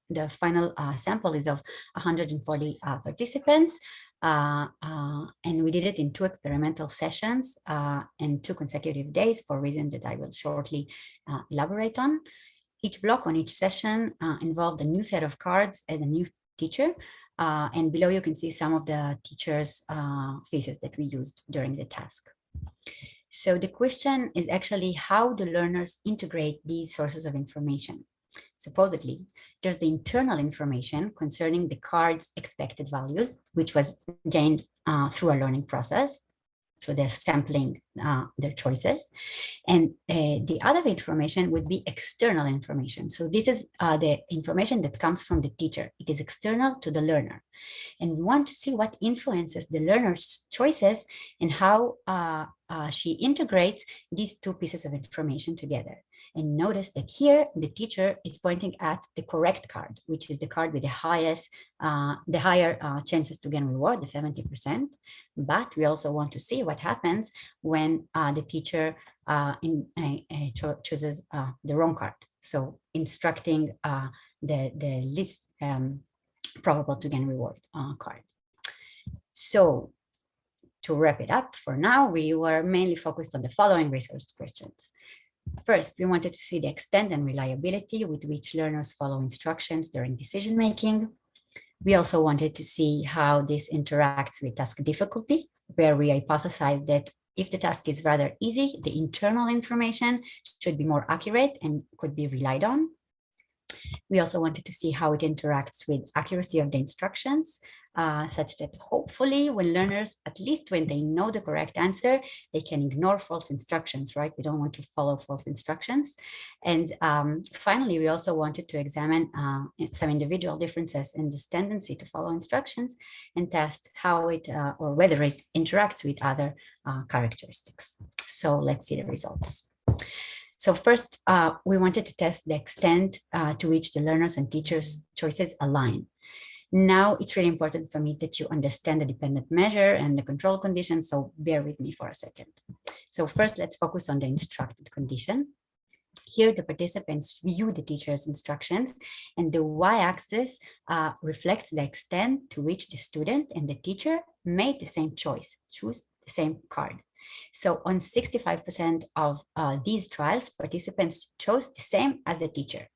the final sample is of 140 participants. And we did it in 2 experimental sessions and 2 consecutive days for reasons that I will shortly elaborate on. Each block on each session involved a new set of cards and a new teacher. And below you can see some of the teachers' faces that we used during the task. So the question is actually how do learners integrate these sources of information? Supposedly, there's the internal information concerning the card's expected values, which was gained through a learning process, through their sampling their choices. And the other information would be external information. So this is the information that comes from the teacher. It is external to the learner. And we want to see what influences the learner's choices and how she integrates these 2 pieces of information together. And notice that here the teacher is pointing at the correct card, which is the card with the highest, the higher chances to gain reward, the 70%. But we also want to see what happens when the teacher chooses the wrong card. So instructing the least probable to gain reward card. So to wrap it up for now, we were mainly focused on the following research questions. First, we wanted to see the extent and reliability with which learners follow instructions during decision-making. We also wanted to see how this interacts with task difficulty, where we hypothesized that if the task is rather easy, the internal information should be more accurate and could be relied on. We also wanted to see how it interacts with accuracy of the instructions, such that hopefully when learners, at least when they know the correct answer, they can ignore false instructions, right? We don't want to follow false instructions. And finally, we also wanted to examine some individual differences in this tendency to follow instructions and test how it or whether it interacts with other characteristics. So let's see the results. So first, we wanted to test the extent to which the learners and teachers' choices align. Now, it's really important for me that you understand the dependent measure and the control condition, so bear with me for a second. So first, let's focus on the instructed condition. Here, the participants view the teacher's instructions, and the y-axis reflects the extent to which the student and the teacher made the same choice, choose the same card. So on 65% of these trials, participants chose the same as the teacher.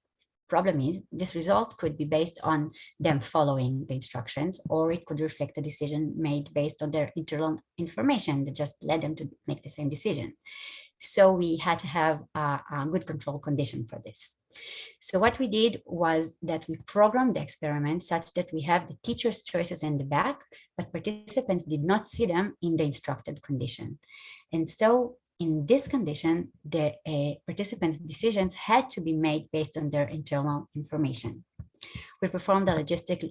Problem is, this result could be based on them following the instructions, or it could reflect a decision made based on their internal information that just led them to make the same decision. So we had to have a good control condition for this. So what we did was that we programmed the experiment such that we have the teacher's choices in the back, but participants did not see them in the instructed condition. And so in this condition, the participants' decisions had to be made based on their internal information. We performed a logistic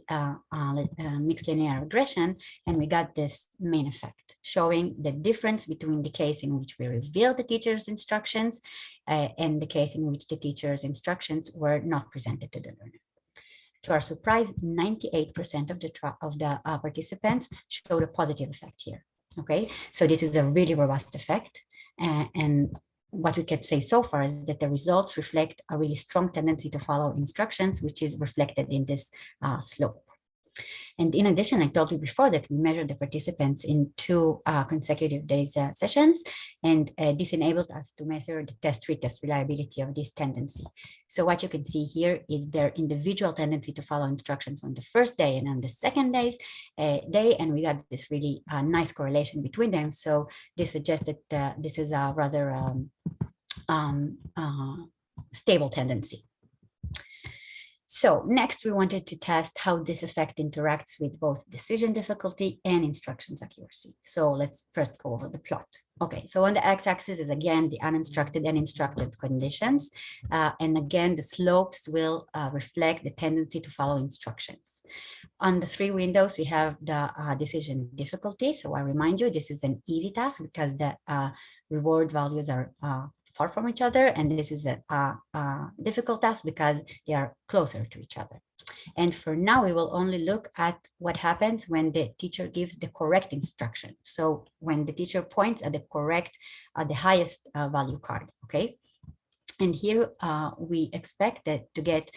mixed linear regression, and we got this main effect, showing the difference between the case in which we revealed the teacher's instructions and the case in which the teacher's instructions were not presented to the learner. To our surprise, 98% of the participants showed a positive effect here. Okay, so this is a really robust effect. And what we can say so far is that the results reflect a really strong tendency to follow instructions, which is reflected in this slope. And in addition, I told you before that we measured the participants in 2 consecutive days sessions, and this enabled us to measure the test-retest reliability of this tendency. So what you can see here is their individual tendency to follow instructions on the first day and on the second day, and we got this really nice correlation between them. So this suggests that this is a rather stable tendency. So next, we wanted to test how this effect interacts with both decision difficulty and instructions accuracy. So let's first go over the plot. Okay, so on the x-axis is again the uninstructed and instructed conditions. And again, the slopes will reflect the tendency to follow instructions. On the 3 windows, we have the decision difficulty. So I remind you, this is an easy task because the reward values are far from each other, and this is a difficult task because they are closer to each other. And for now, we will only look at what happens when the teacher gives the correct instruction. So when the teacher points at the correct, the highest value card, okay? And here we expect that to get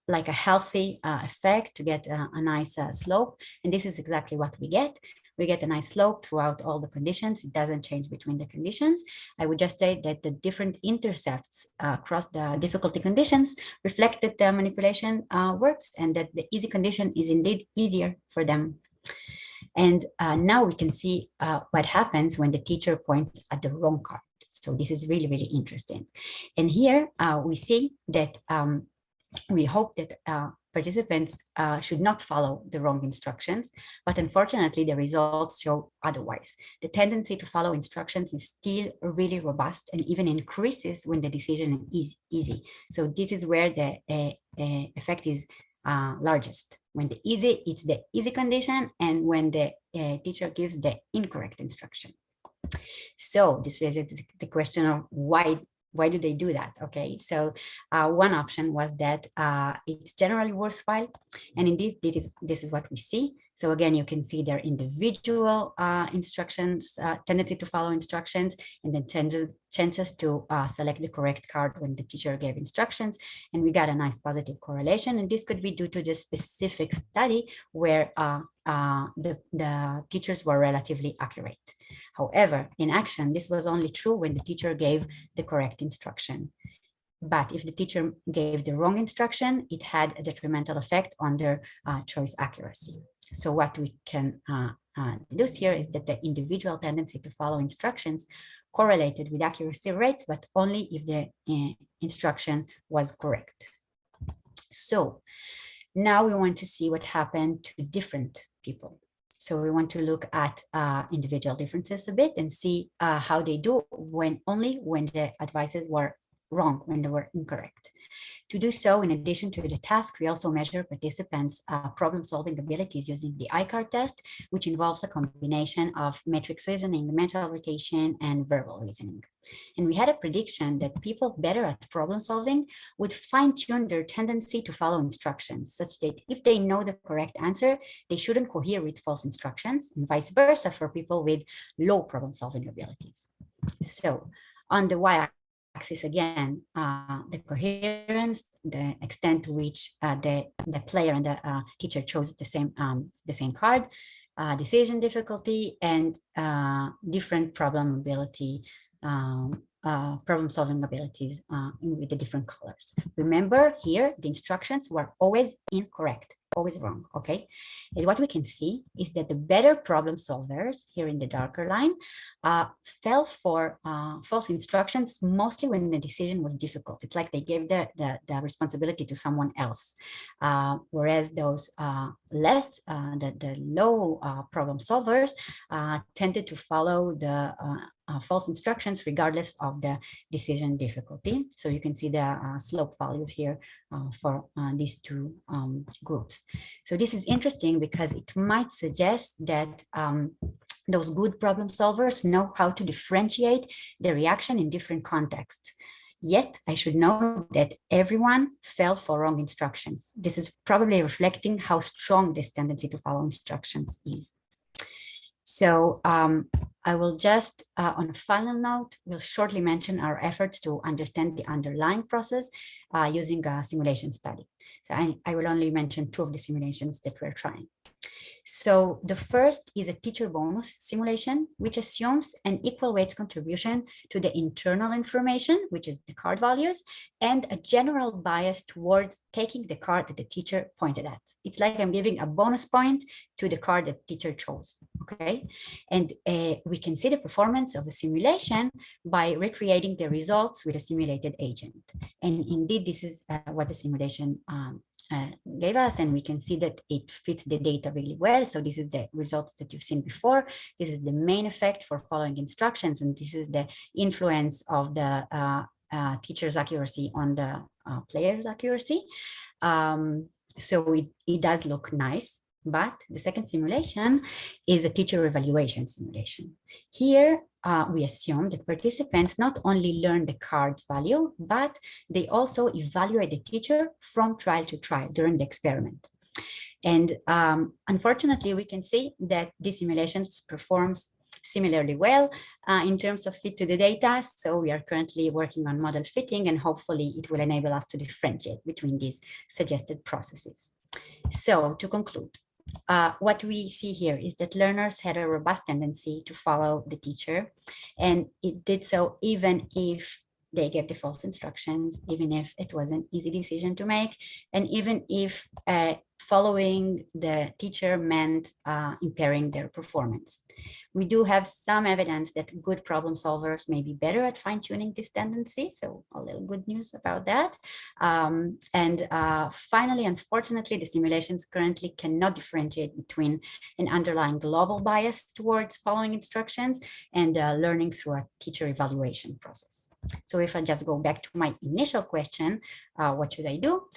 like a healthy effect to get a nice slope. And this is exactly what we get. We get a nice slope throughout all the conditions. It doesn't change between the conditions. I would just say that the different intercepts across the difficulty conditions reflect that the manipulation works and that the easy condition is indeed easier for them. And now we can see what happens when the teacher points at the wrong card. So this is really, really interesting. And here we see that we hope that participants should not follow the wrong instructions, but unfortunately the results show otherwise. The tendency to follow instructions is still really robust and even increases when the decision is easy. So this is where the effect is largest. When it's the easy condition, and when the teacher gives the incorrect instruction. So this raises the question of why do they do that? Okay, so one option was that it's generally worthwhile, and in this is what we see. So again, you can see their individual instructions, tendency to follow instructions, and then chances to select the correct card when the teacher gave instructions. And we got a nice positive correlation. And this could be due to the specific study where the teachers were relatively accurate. However, in action, this was only true when the teacher gave the correct instruction. But if the teacher gave the wrong instruction, it had a detrimental effect on their choice accuracy. So what we can deduce here is that the individual tendency to follow instructions correlated with accuracy rates, but only if the instruction was correct. So now we want to see what happened to different people. So we want to look at individual differences a bit and see how they do when the advices were wrong, when they were incorrect. To do so, in addition to the task, we also measure participants' problem-solving abilities using the ICAR test, which involves a combination of matrix reasoning, mental rotation, and verbal reasoning. And we had a prediction that people better at problem-solving would fine-tune their tendency to follow instructions, such that if they know the correct answer, they shouldn't cohere with false instructions, and vice versa for people with low problem-solving abilities. So on the y-axis again, the coherence, the extent to which the player and the teacher chose the same card, decision difficulty, and different problem-solving abilities with the different colors. Remember here, the instructions were always incorrect, always wrong, okay? And what we can see is that the better problem solvers, here in the darker line, fell for false instructions, mostly when the decision was difficult. It's like they gave the responsibility to someone else. Whereas those the low problem solvers tended to follow the false instructions regardless of the decision difficulty. So you can see the slope values here for these two groups. So this is interesting because it might suggest that those good problem solvers know how to differentiate the reaction in different contexts. Yet I should note that everyone fell for wrong instructions. This is probably reflecting how strong this tendency to follow instructions is. So I will just, on a final note, will shortly mention our efforts to understand the underlying process using a simulation study. So I will only mention two of the simulations that we're trying. So the first is a teacher bonus simulation, which assumes an equal weights contribution to the internal information, which is the card values, and a general bias towards taking the card that the teacher pointed at. It's like I'm giving a bonus point to the card that the teacher chose, okay? And we can see the performance of a simulation by recreating the results with a simulated agent. And indeed, this is what the simulation gave us, and we can see that it fits the data really well. So this is the results that you've seen before. This is the main effect for following instructions, and this is the influence of the teacher's accuracy on the player's accuracy. So it does look nice. But the second simulation is a teacher evaluation simulation. Here, we assume that participants not only learn the card's value, but they also evaluate the teacher from trial to trial during the experiment. And unfortunately, we can see that this simulation performs similarly well in terms of fit to the data. So we are currently working on model fitting, and hopefully it will enable us to differentiate between these suggested processes. So to conclude, what we see here is that learners had a robust tendency to follow the teacher, and it did so even if they gave the false instructions, even if it was an easy decision to make, and even if following the teacher meant impairing their performance. We do have some evidence that good problem solvers may be better at fine-tuning this tendency, so a little good news about that. Finally, unfortunately, the simulations currently cannot differentiate between an underlying global bias towards following instructions and learning through a teacher evaluation process. So if I just go back to my initial question, what should I do?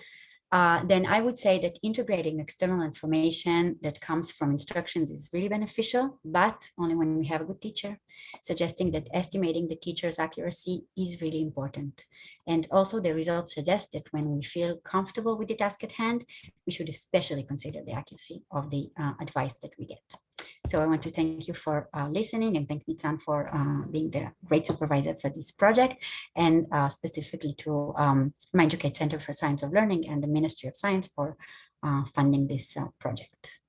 Then I would say that integrating external information that comes from instructions is really beneficial, but only when we have a good teacher, suggesting that estimating the teacher's accuracy is really important. And also the results suggest that when we feel comfortable with the task at hand, we should especially consider the accuracy of the advice that we get. So I want to thank you for listening, and thank Nitzan for being the great supervisor for this project, and specifically to MyEducate Center for Science of Learning and the Ministry of Science for funding this project.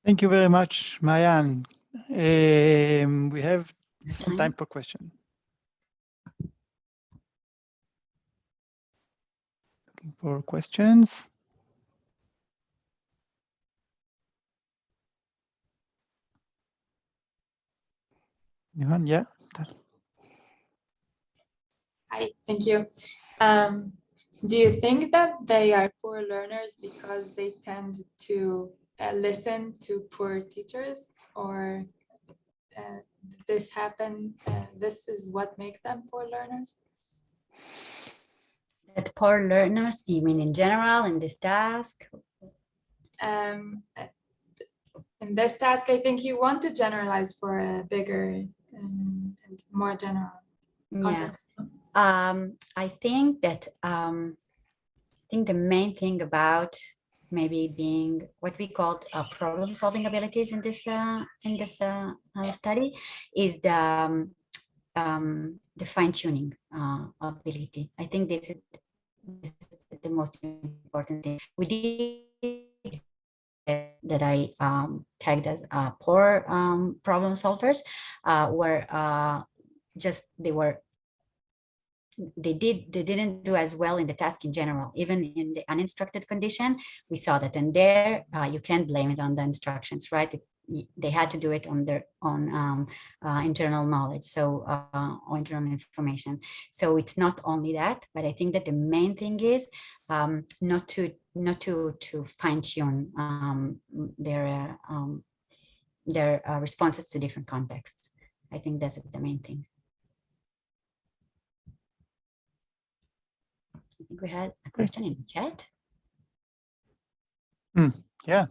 Thank you very much, Maayan. We have some time for questions. Looking for questions. Johan, yeah. Hi, thank you. Do you think that they are poor learners because they tend to listen to poor teachers, or this happen? This is what makes them poor learners? That poor learners, you mean in general in this task? In this task, I think you want to generalize for a bigger and more general context. Yeah. I think that the main thing about maybe being what we call problem-solving abilities in this study is the fine-tuning ability. I think this is the most important thing. We did that I tagged as poor problem solvers, were they didn't do as well in the task in general. Even in the uninstructed condition, we saw that, and there you can't blame it on the instructions, right? They had to do it on their own internal knowledge, so or internal information. So it's not only that, but I think that the main thing is not to fine tune their responses to different contexts. I think that's the main thing. I think we had a question in the chat. Yeah.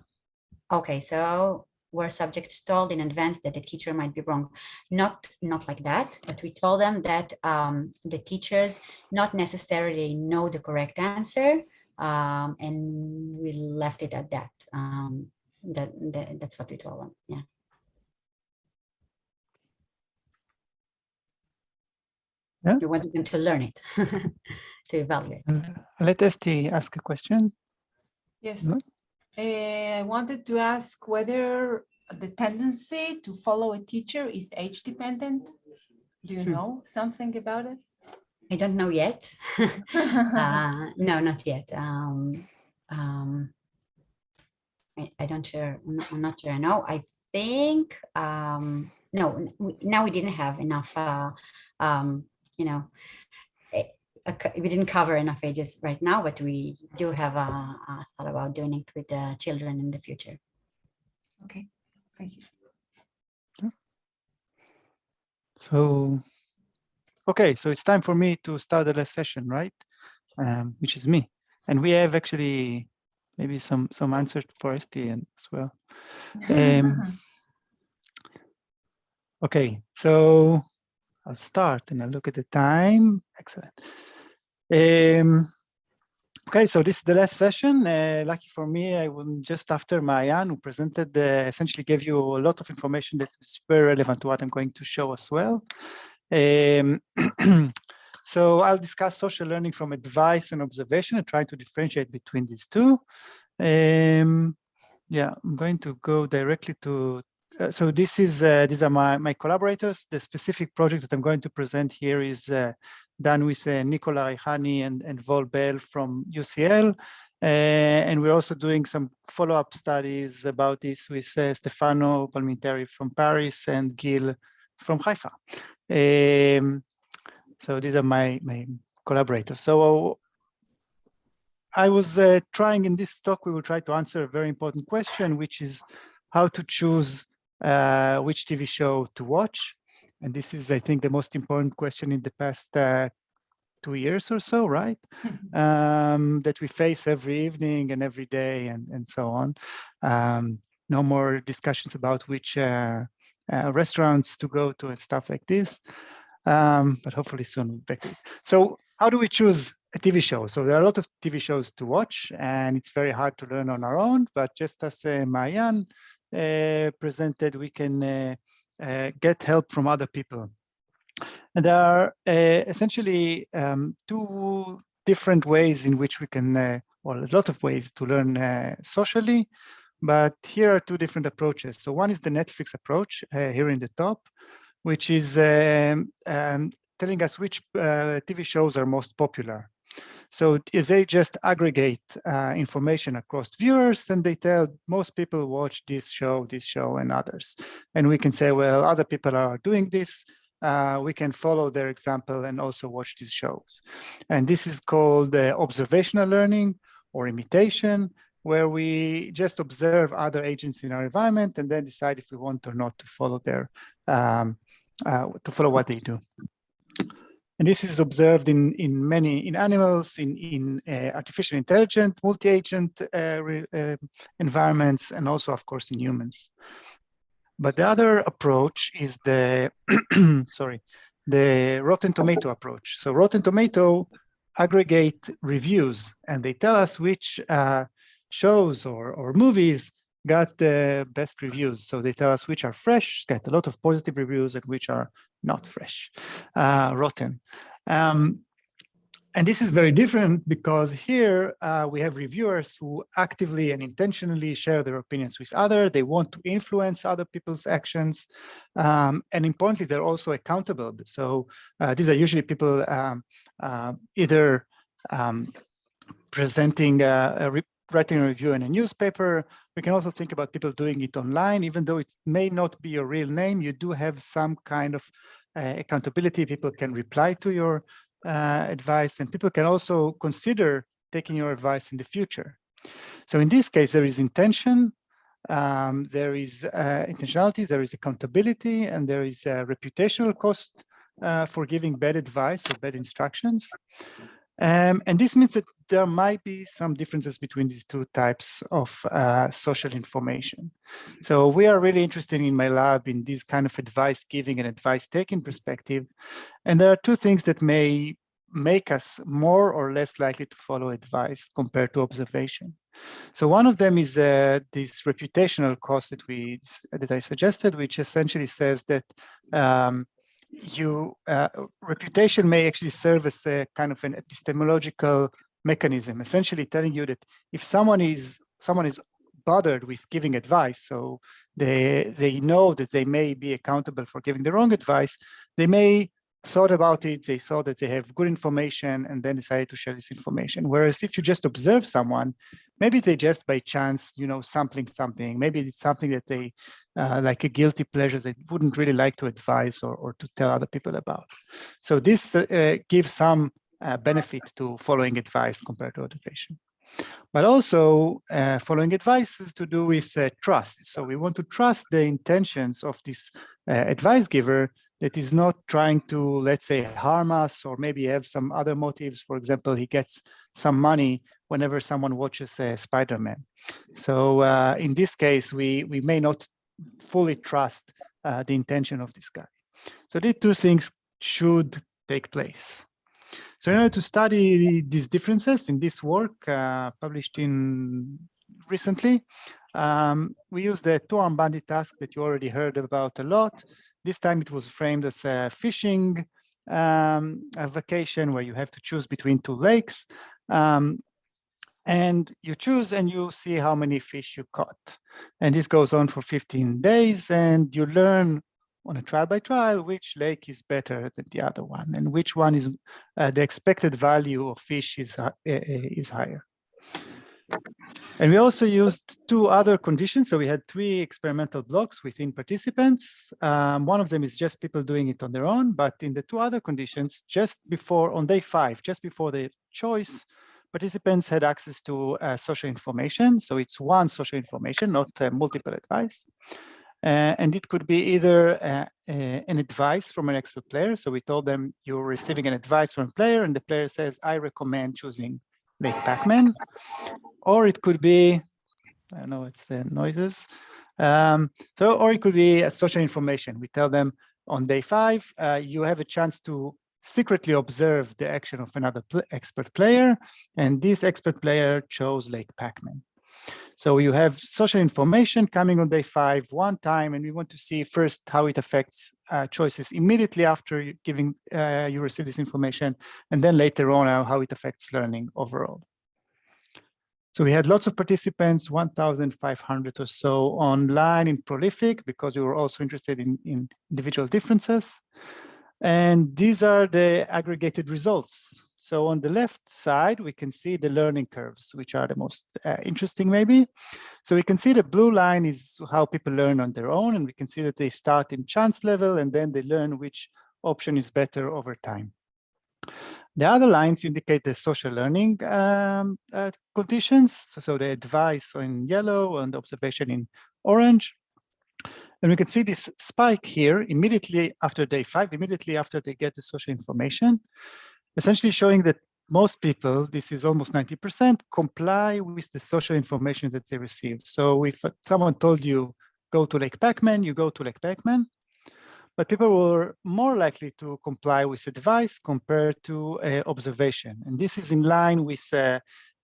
Okay, so were subjects told in advance that the teacher might be wrong? Not like that, but we told them that the teachers not necessarily know the correct answer, and we left it at that. That's what we told them. Yeah. Yeah. We wanted them to learn it, to evaluate. Let Esti ask a question. Yes. I wanted to ask whether the tendency to follow a teacher is age dependent. Do you know something about it? I don't know yet. No, not yet. I don't sure. I'm not sure. No, I think no. Now we didn't have enough. You know, we didn't cover enough ages right now, but we do have a thought about doing it with the children in the future. Okay, thank you. So, okay, so it's time for me to start the last session, right? Which is me, and we have actually maybe some answers for Esti as well. Okay, so I'll start and I'll look at the time. Excellent. Okay, so this is the last session. Lucky for me, I will just after Maayan, who presented, essentially gave you a lot of information that is very relevant to what I'm going to show as well. So I'll discuss social learning from advice and observation and try to differentiate between these two. Yeah, I'm going to go directly to, so this is, these are my collaborators. The specific project that I'm going to present here is done with Nicola Raihani and Vol Bell from UCL. And we're also doing some follow-up studies about this with Stefano Palminteri from Paris and Gil from Haifa. So these are my collaborators. So I was trying in this talk, we will try to answer a very important question, which is how to choose which TV show to watch. And this is, I think, the most important question in the past 2 years or so, right? That we face every evening and every day and so on. No more discussions about which restaurants to go to and stuff like this. But hopefully soon we'll be back. So how do we choose a TV show? So there are a lot of TV shows to watch, and it's very hard to learn on our own. But just as Maayan presented, we can get help from other people. And there are essentially 2 different ways in which we can, or a lot of ways to learn socially. But here are 2 different approaches. So one is the Netflix approach here in the top, which is telling us which TV shows are most popular. So they just aggregate information across viewers, and they tell most people watch this show, and others. And we can say, well, other people are doing this. We can follow their example and also watch these shows. And this is called observational learning or imitation, where we just observe other agents in our environment and then decide if we want or not to follow their to follow what they do. And this is observed in animals, in artificial intelligence, multi-agent environments, and also, of course, in humans. But the other approach is the the Rotten Tomato approach. So Rotten Tomato aggregate reviews, and they tell us which shows or movies got the best reviews. So they tell us which are fresh, get a lot of positive reviews, and which are not fresh, rotten. And this is very different because here we have reviewers who actively and intentionally share their opinions with others. They want to influence other people's actions. And importantly, they're also accountable. So these are usually people either presenting writing a review in a newspaper. We can also think about people doing it online, even though it may not be your real name. You do have some kind of accountability. People can reply to your advice, and people can also consider taking your advice in the future. So in this case, there is intention, there is intentionality, there is accountability, and there is a reputational cost for giving bad advice or bad instructions. And this means that there might be some differences between these 2 types of social information. So we are really interested in my lab in this kind of advice giving and advice taking perspective. And there are 2 things that may make us more or less likely to follow advice compared to observation. So one of them is this reputational cost that I suggested, which essentially says that reputation may actually serve as a kind of an epistemological mechanism, essentially telling you that if someone is bothered with giving advice, so they know that they may be accountable for giving the wrong advice, they may thought about it, they saw that they have good information and then decided to share this information. Whereas if you just observe someone, maybe they just by chance, sampling something, maybe it's something that they, like a guilty pleasure, they wouldn't really like to advise or to tell other people about. So this gives some benefit to following advice compared to observation. But also following advice is to do with trust. So we want to trust the intentions of this advice giver that is not trying to, let's say, harm us or maybe have some other motives. For example, he gets some money whenever someone watches Spider-Man. So in this case, we may not fully trust the intention of this guy. So these 2 things should take place. So in order to study these differences in this work published in recently, we used the two-arm bandit task that you already heard about a lot. This time it was framed as a fishing a vacation where you have to choose between two lakes. And you choose and you see how many fish you caught. And this goes on for 15 days, and you learn on a trial by trial which lake is better than the other one, and which one is the expected value of fish is higher. And we also used two other conditions. So we had 3 experimental blocks within participants. One of them is just people doing it on their own, but in the 2 other conditions, just before, on day 5, just before the choice, participants had access to social information. So it's one social information, not multiple advice. And it could be either an advice from an expert player. So we told them you're receiving an advice from a player, and the player says, I recommend choosing Lake Pac-Man. Or it could be, I don't know, it's the noises. Or it could be a social information. We tell them on day 5, you have a chance to secretly observe the action of another expert player, and this expert player chose Lake Pac-Man. So you have social information coming on day 5 one time, and we want to see first how it affects choices immediately after you receive this information, and then later on how it affects learning overall. So we had lots of participants, 1,500 or so online in Prolific, because we were also interested in individual differences. And these are the aggregated results. So on the left side, we can see the learning curves, which are the most interesting maybe. So we can see the blue line is how people learn on their own, and we can see that they start in chance level, and then they learn which option is better over time. The other lines indicate the social learning conditions. So the advice in yellow and the observation in orange. And we can see this spike here immediately after day 5, immediately after they get the social information, essentially showing that most people, this is almost 90%, comply with the social information that they receive. So if someone told you, go to Lake Pac-Man, you go to Lake Pac-Man. But people were more likely to comply with advice compared to observation. And this is in line with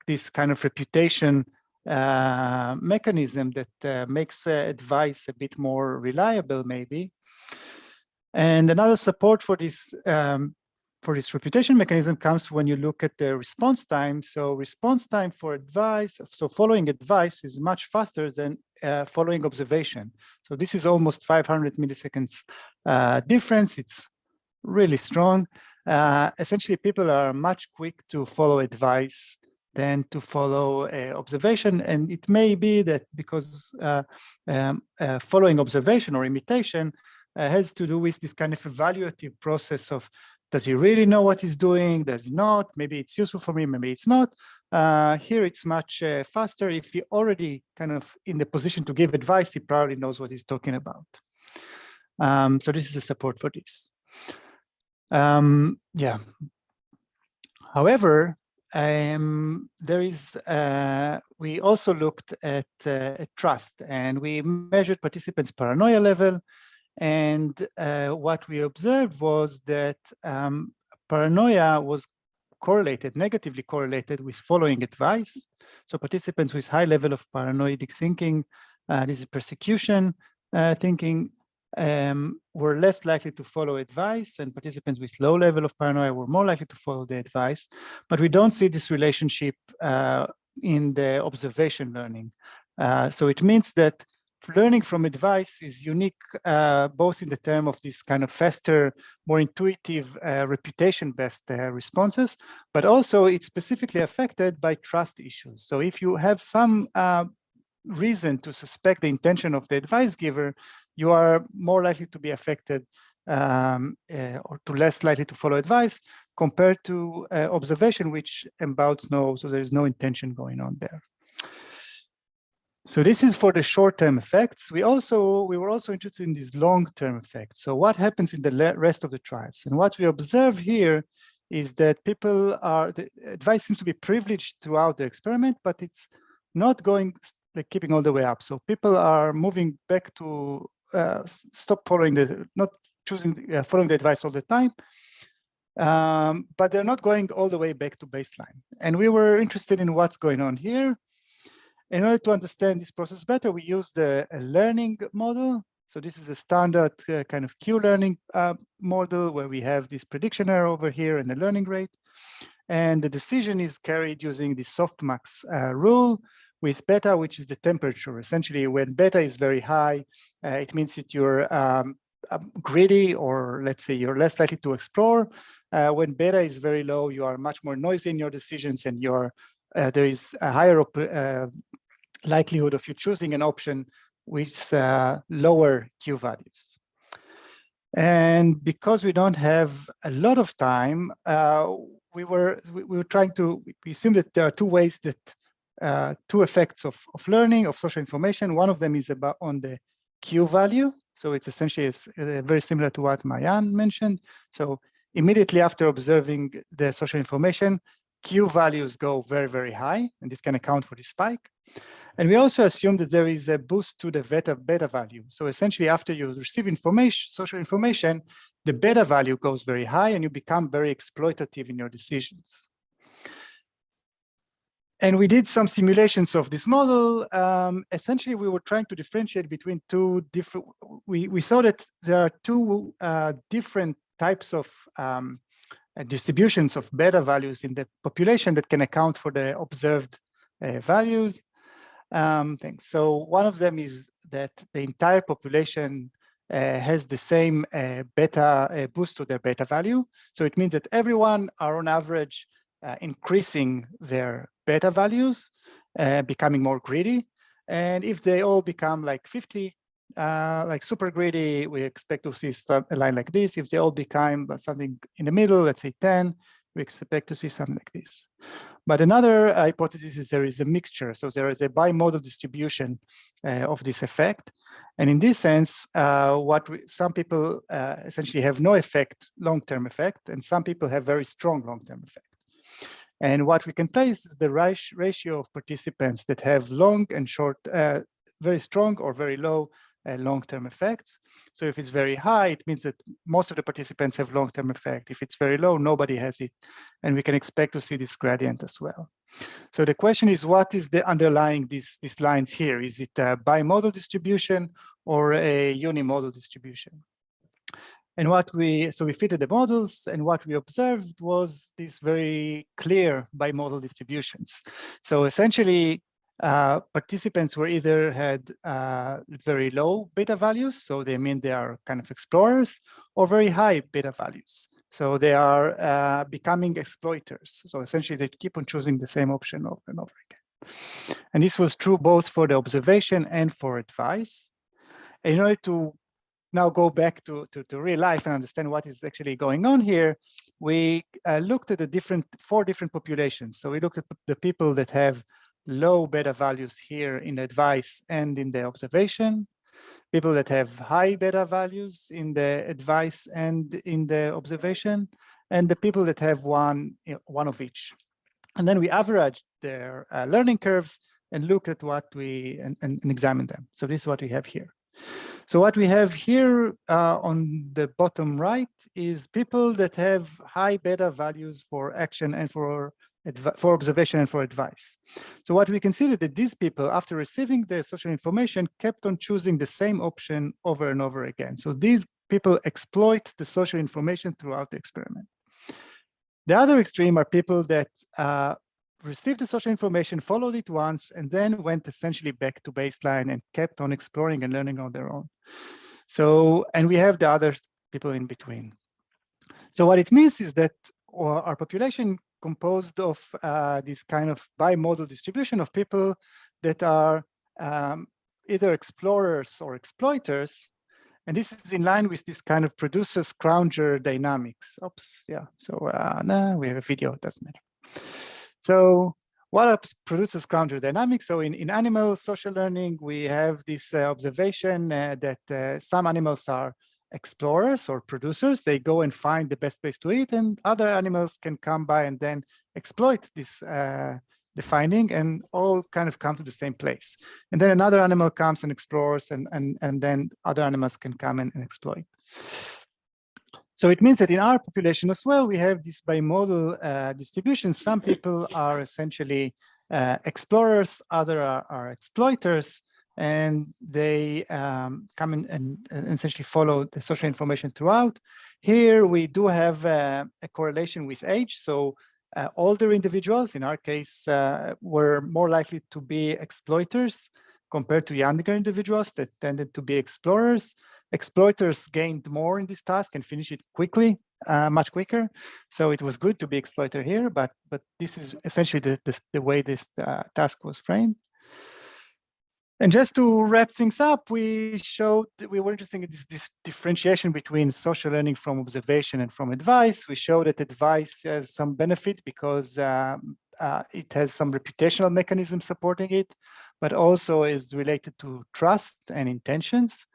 this kind of reputation mechanism that makes advice a bit more reliable, maybe. And another support for this reputation mechanism comes when you look at the response time. So response time for advice, so following advice is much faster than following observation. So this is almost 500 milliseconds difference. It's really strong. Essentially, people are much quick to follow advice than to follow observation. And it may be that because following observation or imitation has to do with this kind of evaluative process of, does he really know what he's doing? Does he not? Maybe it's useful for me, maybe it's not. Here it's much faster. If he already kind of in the position to give advice, he probably knows what he's talking about. So this is a support for this. Yeah. However, there is, we also looked at trust, and we measured participants' paranoia level. And what we observed was that paranoia was correlated, negatively correlated with following advice. So participants with high level of paranoid thinking, this is persecution thinking, were less likely to follow advice, and participants with low level of paranoia were more likely to follow the advice. But we don't see this relationship in the observation learning. So it means that learning from advice is unique, both in the term of this kind of faster, more intuitive, reputation-based responses, but also it's specifically affected by trust issues. So if you have some reason to suspect the intention of the advice giver, you are more likely to be affected or to less likely to follow advice compared to observation, which embouts no, so there is no intention going on there. So this is for the short-term effects. We were also interested in these long-term effects. So what happens in the rest of the trials? And what we observe here is that people are, the advice seems to be privileged throughout the experiment, but it's not going, like keeping all the way up. So people are moving back to stop following the, not choosing, following the advice all the time. but they're not going all the way back to baseline. And we were interested in what's going on here. In order to understand this process better, we used a learning model. So this is a standard kind of Q-learning model where we have this prediction error over here and the learning rate. And the decision is carried using the softmax rule with beta, which is the temperature. Essentially, when beta is very high, it means that you're greedy, or let's say you're less likely to explore. When beta is very low, you are much more noisy in your decisions, and there is a higher likelihood of you choosing an option with lower Q values. And because we don't have a lot of time, we were trying to, we assume that there are two ways that, two effects of learning, of social information. One of them is about on the Q value. So it's essentially very similar to what Maayan mentioned. So immediately after observing the social information, Q values go very, very high, and this can account for the spike. And we also assume that there is a boost to the beta value. So essentially, after you receive information, social information, the beta value goes very high, and you become very exploitative in your decisions. And we did some simulations of this model. Essentially, we were trying to differentiate between two different, we saw that there are two different types of distributions of beta values in the population that can account for the observed values. Things. So one of them is that the entire population has the same beta boost to their beta value. So it means that everyone are on average increasing their beta values, becoming more greedy. And if they all become like 50, like super greedy, we expect to see a line like this. If they all become something in the middle, let's say 10, we expect to see something like this. But another hypothesis is there is a mixture. So there is a bimodal distribution of this effect. And in this sense, some people essentially have no effect, long-term effect, and some people have very strong long-term effect. And what we can place is the ratio of participants that have long and short, very strong or very low long-term effects. So if it's very high, it means that most of the participants have long-term effect. If it's very low, nobody has it. And we can expect to see this gradient as well. So the question is, what is the underlying these lines here? Is it a bimodal distribution or a unimodal distribution? And so we fitted the models, and what we observed was these very clear bimodal distributions. So essentially, participants were either had very low beta values, so they mean they are kind of explorers, or very high beta values. So they are becoming exploiters. So essentially, they keep on choosing the same option over and over again. And this was true both for the observation and for advice. And in order to now go back to real life and understand what is actually going on here, we looked at the 4 different populations. So we looked at the people that have low beta values here in the advice and in the observation, people that have high beta values in the advice and in the observation, and the people that have one of each. And then we averaged their learning curves and look at what and examine them. So this is what we have here. So what we have here on the bottom right is people that have high beta values for action and for observation and for advice. So what we can see is that these people, after receiving the social information, kept on choosing the same option over and over again. So these people exploit the social information throughout the experiment. The other extreme are people that received the social information, followed it once, and then went essentially back to baseline and kept on exploring and learning on their own. So, and we have the other people in between. So what it means is that our population composed of this kind of bimodal distribution of people that are either explorers or exploiters. And this is in line with this kind of producer-scrounger dynamics. Oops, yeah, so no, we have a video, it doesn't matter. So what are producer-scrounger dynamics? So in animal social learning, we have this observation that some animals are explorers or producers. They go and find the best place to eat, and other animals can come by and then exploit this the finding, and all kind of come to the same place. And then another animal comes and explores, and then other animals can come and exploit. So it means that in our population as well, we have this bimodal distribution. Some people are essentially explorers, others are exploiters, and they come in and essentially follow the social information throughout. Here we do have a correlation with age. So older individuals, in our case, were more likely to be exploiters compared to younger individuals that tended to be explorers. Exploiters gained more in this task and finished it quickly, much quicker. So it was good to be exploiter here, but this is essentially the way this task was framed. And just to wrap things up, we showed that we were interested in this differentiation between social learning from observation and from advice. We showed that advice has some benefit because it has some reputational mechanisms supporting it, but also is related to trust and intentions.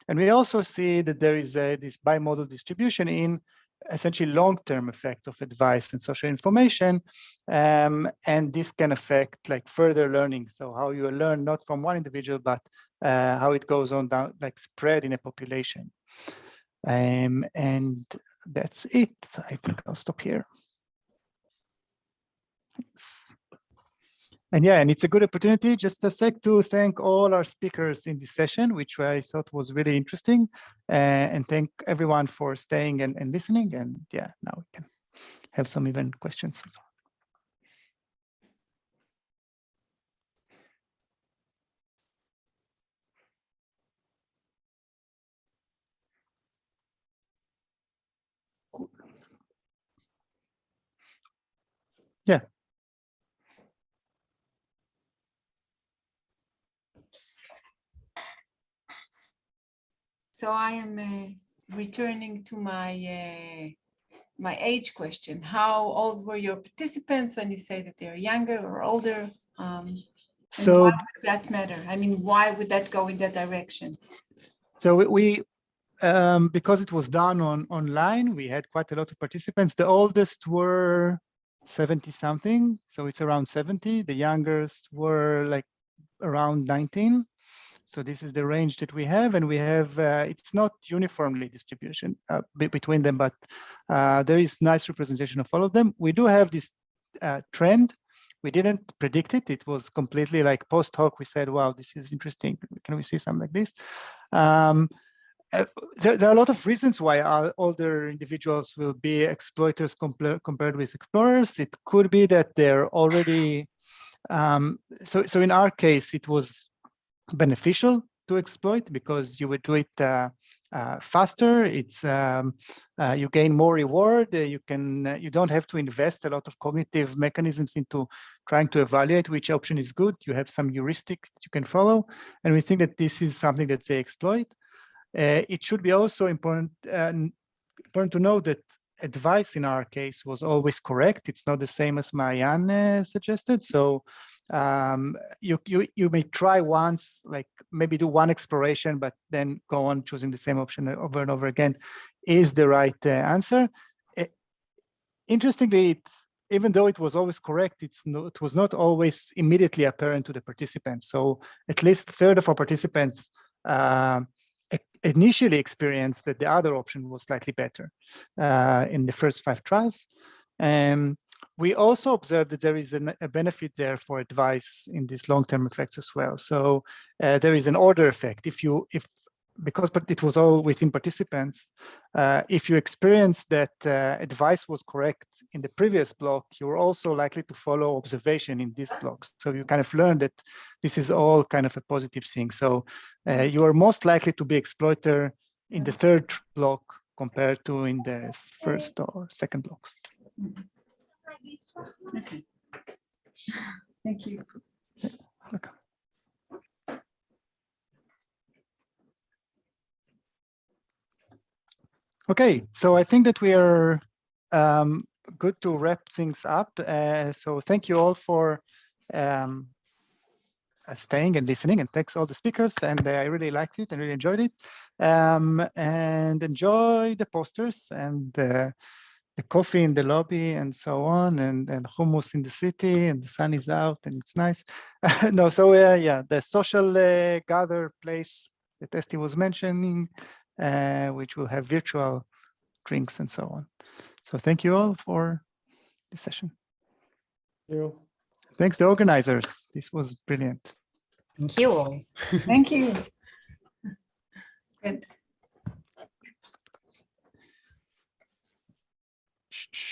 And we also see that there is this bimodal distribution in essentially long-term effect of advice and social information, and this can affect like further learning. So how you learn not from one individual, but how it goes on down, like spread in a population. And that's it. I think I'll stop here. Thanks. And yeah, and it's a good opportunity, just a sec, to thank all our speakers in this session, which I thought was really interesting, and thank everyone for staying and listening. And yeah, now we can have some even questions. Cool. Yeah. So I am returning to my my age question. How old were your participants when you say that they're younger or older? So why would that matter? I mean, why would that go in that direction? So we because it was done online, we had quite a lot of participants. The oldest were 70 something, so it's around 70. The youngest were like around 19. So this is the range that we have, and we have, it's not uniformly distribution between them, but there is nice representation of all of them. We do have this trend. We didn't predict it. It was completely like post hoc. We said, wow, this is interesting. Can we see something like this? There are a lot of reasons why older individuals will be exploiters compared with explorers. It could be that they're already, so in our case, it was beneficial to exploit because you would do it faster. It's you gain more reward. You don't have to invest a lot of cognitive mechanisms into trying to evaluate which option is good. You have some heuristic that you can follow, and we think that this is something that they exploit. It should be also important to know that advice in our case was always correct. It's not the same as Maayan suggested. So you may try once, like maybe do one exploration, but then go on choosing the same option over and over again is the right answer. Interestingly, even though it was always correct, it was not always immediately apparent to the participants. So at least a third of our participants initially experienced that the other option was slightly better in the first 5 trials. We also observed that there is a benefit there for advice in these long-term effects as well. So there is an order effect. Because it was all within participants, if you experience that advice was correct in the previous block, you're also likely to follow observation in this block. So you kind of learn that this is all kind of a positive thing. So you are most likely to be exploiter in the third block compared to in the first or second blocks. Okay. Thank you. Okay. Okay, so I think that we are good to wrap things up. So thank you all for staying and listening, and thanks all the speakers. And I really liked it and really enjoyed it. And enjoy the posters and the coffee in the lobby and so on, and hummus in the city, and the sun is out and it's nice. No, so yeah, the social gather place that Esti was mentioning, which will have virtual drinks and so on. So thank you all for this session. Thanks to the organizers. This was brilliant. Thank you all. Thank you. Good.